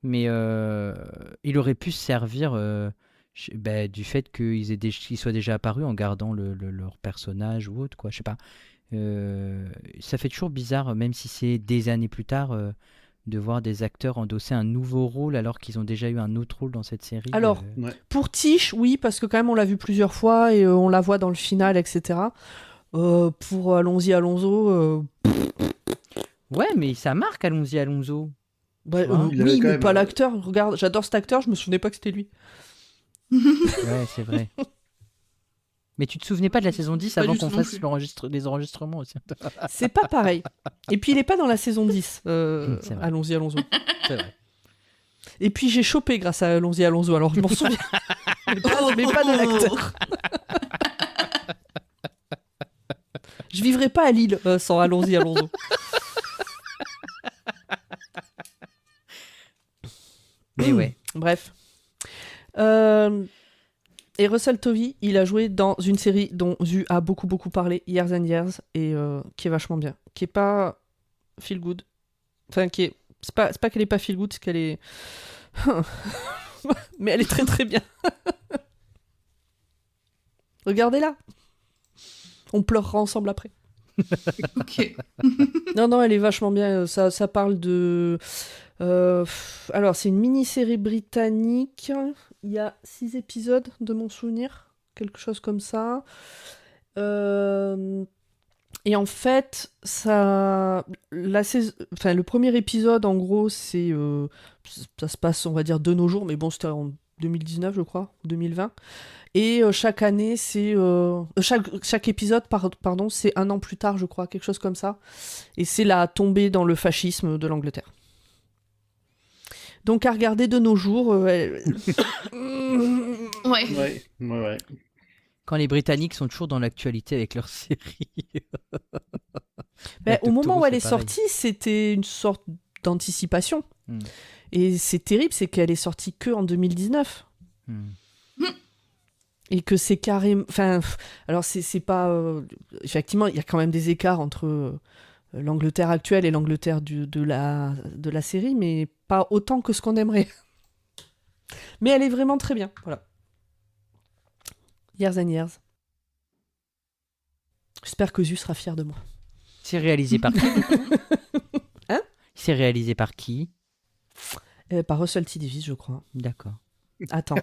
S3: mais il aurait pu se servir du fait qu'ils soient déjà apparus en gardant leur personnage ou autre, quoi. Je sais pas. Ça fait toujours bizarre, même si c'est des années plus tard, de voir des acteurs endosser un nouveau rôle alors qu'ils ont déjà eu un autre rôle dans cette série.
S1: Alors,
S2: Ouais.
S1: pour Tish, oui, parce que quand même on l'a vu plusieurs fois et on la voit dans le final, etc. Pour Allons-y Alonso,
S3: Ouais, mais ça marque, allons-y, Alonso.
S1: bah,
S3: Tu vois,
S2: il avait
S1: oui,
S2: quand
S1: mais
S2: même,
S1: pas l'acteur. Regarde, j'adore cet acteur, je me souvenais pas que c'était lui.
S3: Ouais, c'est vrai. Mais tu te souvenais pas de la saison 10
S4: Pas
S3: avant
S4: du
S3: qu'on
S4: tout non
S3: fasse
S4: plus.
S3: les enregistrements aussi.
S1: C'est pas pareil. Et puis il est pas dans la saison 10.
S3: C'est vrai.
S1: Allons-y Alonso.
S3: C'est vrai.
S1: Et puis j'ai chopé grâce à Allons-y Alonso, alors je m'en souviens. mais pas de l'acteur. Je vivrai pas à Lille sans Allons-y Alonso.
S3: Mais ouais.
S1: Bref. Et Russell Tovey, il a joué dans une série dont Zu a beaucoup parlé, Years and Years, et qui est vachement bien. Qui est pas feel good. Enfin, c'est pas qu'elle est pas feel good, c'est qu'elle est... Mais elle est très très bien. Regardez-la. On pleurera ensemble après.
S4: Ok.
S1: Non, elle est vachement bien. Ça parle de... alors, c'est une mini-série britannique. Il y a 6 épisodes de mon souvenir. Quelque chose comme ça. Et en fait, le premier épisode, en gros, ça se passe, on va dire, de nos jours. Mais bon, c'était en 2019, je crois. 2020. Et chaque année, chaque épisode, pardon, c'est un an plus tard, je crois, quelque chose comme ça. Et c'est la tombée dans le fascisme de l'Angleterre. Donc à regarder de nos jours.
S4: Ouais.
S2: Ouais.
S3: Quand les Britanniques sont toujours dans l'actualité avec leur série.
S1: Au moment où elle est
S3: pareil.
S1: sortie, c'était une sorte d'anticipation.
S3: Hmm.
S1: Et c'est terrible, c'est qu'elle est sortie que en 2019. Et que c'est carrément... Enfin, alors c'est pas... effectivement, il y a quand même des écarts entre l'Angleterre actuelle et l'Angleterre de la série, mais pas autant que ce qu'on aimerait. Mais elle est vraiment très bien, voilà. Years and Years. J'espère que Zu sera fier de moi.
S3: C'est réalisé par qui?
S1: Hein?
S3: C'est réalisé par qui?
S1: Par Russell T. Davies, je crois.
S3: D'accord.
S1: Attends.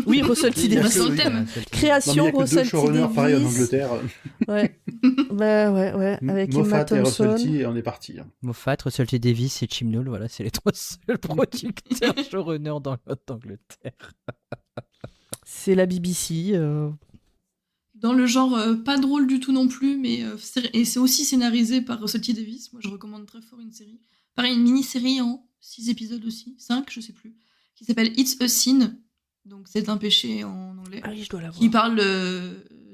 S1: Oui, Russell T.
S2: Il y a
S1: Davies.
S2: que-
S4: Sur le thème.
S2: Non, mais
S1: Création,
S2: il y a que deux
S1: Russell T.
S2: showrunners pareil en
S1: Davies.
S2: Angleterre.
S1: Ouais. Ouais. Avec Emma
S2: Moffat et Russell
S1: Thompson.
S2: T, et on est parti.
S3: Moffat, Russell T. Davies et Chibnall, voilà, c'est les 3 seuls producteurs showrunners d'Angleterre.
S1: C'est la BBC.
S4: Dans le genre pas drôle du tout non plus, mais et c'est aussi scénarisé par Russell T. Davies. Moi, je recommande très fort une série. Pareil, une mini-série en 6 épisodes aussi, 5, je sais plus, qui s'appelle It's a Sin. Donc, c'est un péché en anglais.
S1: Ah oui, je dois l'avoir.
S4: Qui parle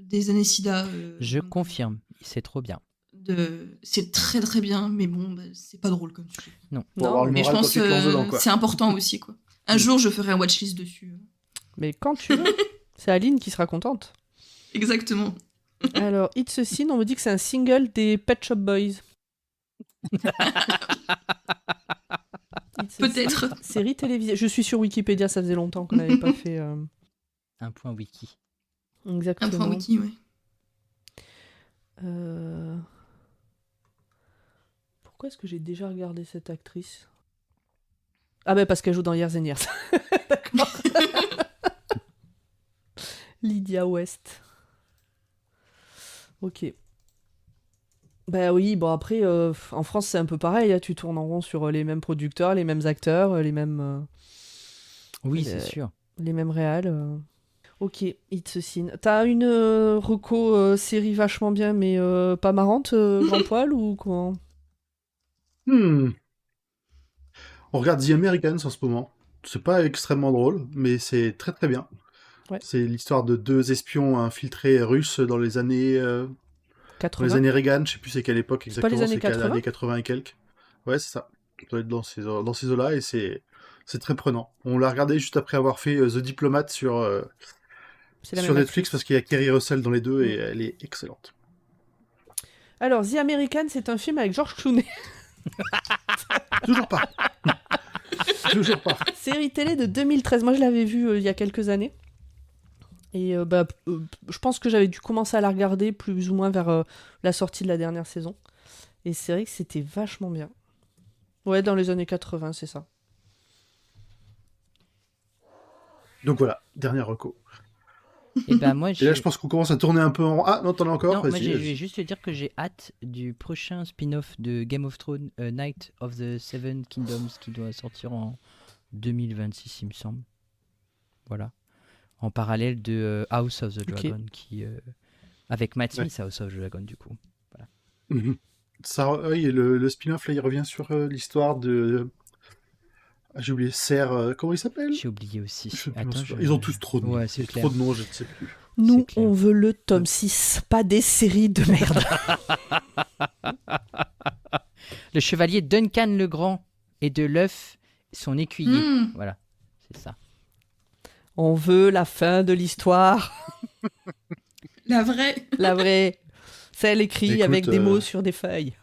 S4: des années SIDA.
S3: Je confirme, c'est trop bien.
S4: C'est très très bien, mais bon, c'est pas drôle comme sujet.
S3: Non.
S2: Pour avoir le
S4: Mais je
S2: moral
S4: pense
S2: quand tu te lances dedans, quoi.
S4: c'est important aussi, quoi. Un jour, je ferai un watchlist dessus.
S1: Mais quand tu veux, c'est Aline qui sera contente.
S4: Exactement.
S1: Alors, It's a Sin, on me dit que c'est un single des Pet Shop Boys. It's a
S4: Peut-être.
S1: Sin, série télévisée. Je suis sur Wikipédia, ça faisait longtemps qu'on n'avait pas fait.
S3: Un point wiki.
S1: Exactement.
S4: Un point wiki, ouais.
S1: Pourquoi est-ce que j'ai déjà regardé cette actrice? Ah ben parce qu'elle joue dans Years and Years. D'accord. Lydia West. Ok. Bah oui, bon après, en France c'est un peu pareil, hein, tu tournes en rond sur les mêmes producteurs, les mêmes acteurs, les mêmes...
S3: Oui, c'est sûr.
S1: Les mêmes réals. Ok, It's a Sin. T'as une série vachement bien, mais pas marrante, grand poil, ou comment?
S2: On regarde The Americans en ce moment. C'est pas extrêmement drôle, mais c'est très très bien.
S1: Ouais.
S2: C'est l'histoire de 2 espions infiltrés russes dans les années... dans
S1: 80.
S2: les années Reagan, je sais plus c'est quelle époque
S1: C'est pas les
S2: exactement,
S1: années
S2: c'est
S1: 80?
S2: années 80 et quelques. Ouais, c'est ça. Ça doit être dans ces eaux-là, et c'est très prenant. On l'a regardé juste après avoir fait The Diplomat sur
S1: C'est la
S2: sur
S1: même
S2: Netflix,
S1: actrice.
S2: parce qu'il y a Kerry Russell dans les deux, et elle est excellente.
S1: Alors, The American, c'est un film avec George Clooney.
S2: Toujours pas. Toujours pas.
S1: Série télé de 2013. Moi, je l'avais vue il y a quelques années. Et je pense que j'avais dû commencer à la regarder plus ou moins vers la sortie de la dernière saison. Et c'est vrai que c'était vachement bien. Ouais, dans les années 80, c'est ça.
S2: Donc voilà, dernière reco.
S3: Et ben moi,
S2: Et là, je pense qu'on commence à tourner un peu en... Ah, non, t'en as encore?
S3: Non, moi,
S2: Vas-y,
S3: je
S2: vas-y.
S3: vais juste te dire que j'ai hâte du prochain spin-off de Game of Thrones, Night of the Seven Kingdoms, qui doit sortir en 2026, il me semble. Voilà. En parallèle de House of the Dragon, qui avec Matt Smith, House of the Dragon, du coup.
S2: Mhm. Ça, oui, le spin-off, là, il revient sur l'histoire de... Ah, j'ai oublié, Serre... comment il s'appelle?
S3: J'ai oublié aussi.
S2: Je sais plus,
S3: Attends,
S2: Ils ont tous trop de noms.
S3: Ouais, c'est
S2: Il y a
S3: clair.
S2: trop de noms, je ne sais plus.
S1: Nous,
S3: clair.
S1: on veut le tome 6, pas des séries de merde.
S3: Le chevalier Duncan le Grand et de l'œuf, son écuyer. Voilà, c'est ça.
S1: On veut la fin de l'histoire.
S4: La vraie.
S1: La vraie. Celle écrite
S2: Écoute,
S1: avec des mots sur des feuilles.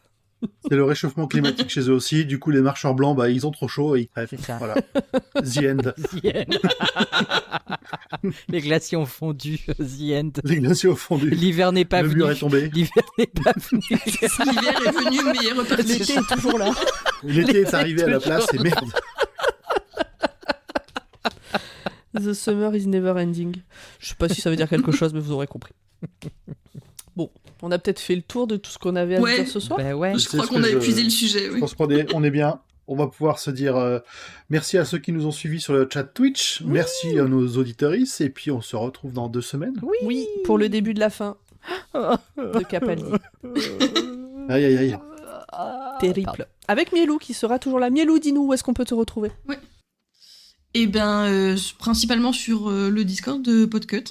S2: C'est le réchauffement climatique chez eux aussi. Du coup, les marcheurs blancs, bah, ils ont trop chaud et ils crèvent.
S3: C'est ça.
S2: Voilà. The end.
S3: The end. Les glaciers ont fondu. The end.
S2: Les glaciers au fond du...
S3: L'hiver n'est pas
S2: Le
S3: venu.
S2: mur est tombé.
S3: L'hiver n'est pas venu.
S4: L'hiver est venu, mais il est reparti.
S1: L'été est toujours là.
S2: L'été est arrivé à la place et merde.
S1: The summer is never ending. Je sais pas si ça veut dire quelque chose, mais vous aurez compris. Bon, on a peut-être fait le tour de tout ce qu'on avait à
S4: Ouais.
S1: dire ce soir.
S3: Ben ouais.
S4: Je crois qu'on a épuisé le sujet.
S2: Je
S4: Oui.
S2: pense qu'on est bien. On va pouvoir se dire merci à ceux qui nous ont suivis sur le chat Twitch. Merci à nos auditorices. Et puis on se retrouve dans 2 semaines.
S1: Oui, pour le début de la fin de Capaldi.
S2: Aïe aïe aïe.
S1: Terrible.
S3: Pardon.
S1: Avec Mielou qui sera toujours là. Mielou, dis-nous où est-ce qu'on peut te retrouver.
S4: Et ben, principalement sur le Discord de Podcut.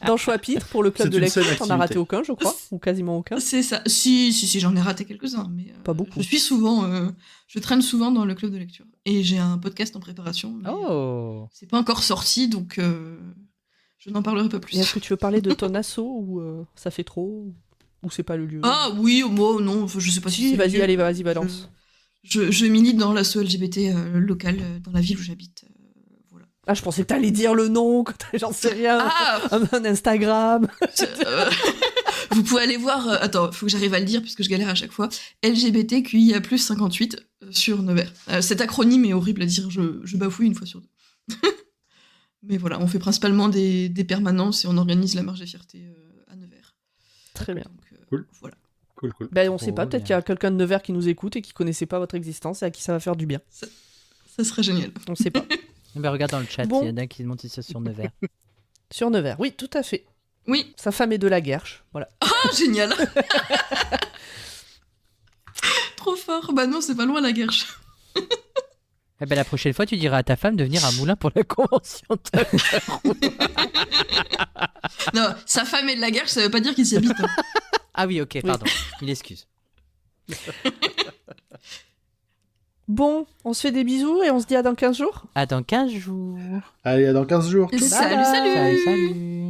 S1: Dans Choix-Pitre pour le club
S2: C'est
S1: de
S2: une saine
S1: lecture. T'en as raté
S2: activité.
S1: aucun, je crois, ou quasiment aucun.
S4: C'est ça. Si, j'en ai raté quelques-uns, mais
S1: Pas beaucoup.
S4: Je suis souvent, je traîne souvent dans le club de lecture. Et j'ai un podcast en préparation. Mais
S3: Oh.
S4: c'est pas encore sorti, donc je n'en parlerai pas plus.
S1: Et est-ce que tu veux parler de ton assaut ou ça fait trop ou c'est pas le lieu?
S4: Ah oui, moi non, je sais pas si.
S1: Si,
S4: c'est
S1: vas-y,
S4: mieux.
S1: allez, vas-y, balance.
S4: Je milite dans l'asso LGBT local dans la ville où j'habite. Voilà.
S1: Ah, je pensais que t'allais dire le nom, que j'en sais rien.
S4: Ah
S1: Un Instagram.
S4: Vous pouvez aller voir. Attends, faut que j'arrive à le dire puisque je galère à chaque fois. LGBTQIA+ 58 sur Nevers. Cet acronyme est horrible à dire. Je bafouille une fois sur 2. Mais voilà, on fait principalement des permanences et on organise la marche des fiertés à Nevers.
S1: Très bien.
S4: Donc,
S2: Cool.
S4: Voilà.
S2: Cool.
S1: Ben, on sait pas,
S3: Oh,
S1: peut-être
S3: bien.
S1: qu'il y a quelqu'un de Nevers qui nous écoute et qui connaissait pas votre existence et à qui ça va faire du bien.
S4: Ça serait génial.
S1: On sait pas.
S3: Ben regarde dans le chat,
S1: Bon.
S3: il y en a qui montent ça sur Nevers.
S1: Sur Nevers, oui, tout à fait.
S4: Oui.
S1: Sa femme est de la Guerche, voilà.
S4: Ah, génial. Trop fort. Bah non, c'est pas loin la Guerche.
S3: Eh ben, la prochaine fois, tu diras à ta femme de venir à Moulins pour la convention de
S4: Non, sa femme est de la Guerche, ça veut pas dire qu'il s'y habite. Hein.
S3: Ah oui, ok, pardon. Une excuse.
S1: Bon, on se fait des bisous et on se dit à dans 15 jours.
S3: À dans 15 jours.
S2: Allez, à dans 15 jours.
S4: Salut, salut.
S3: Salut.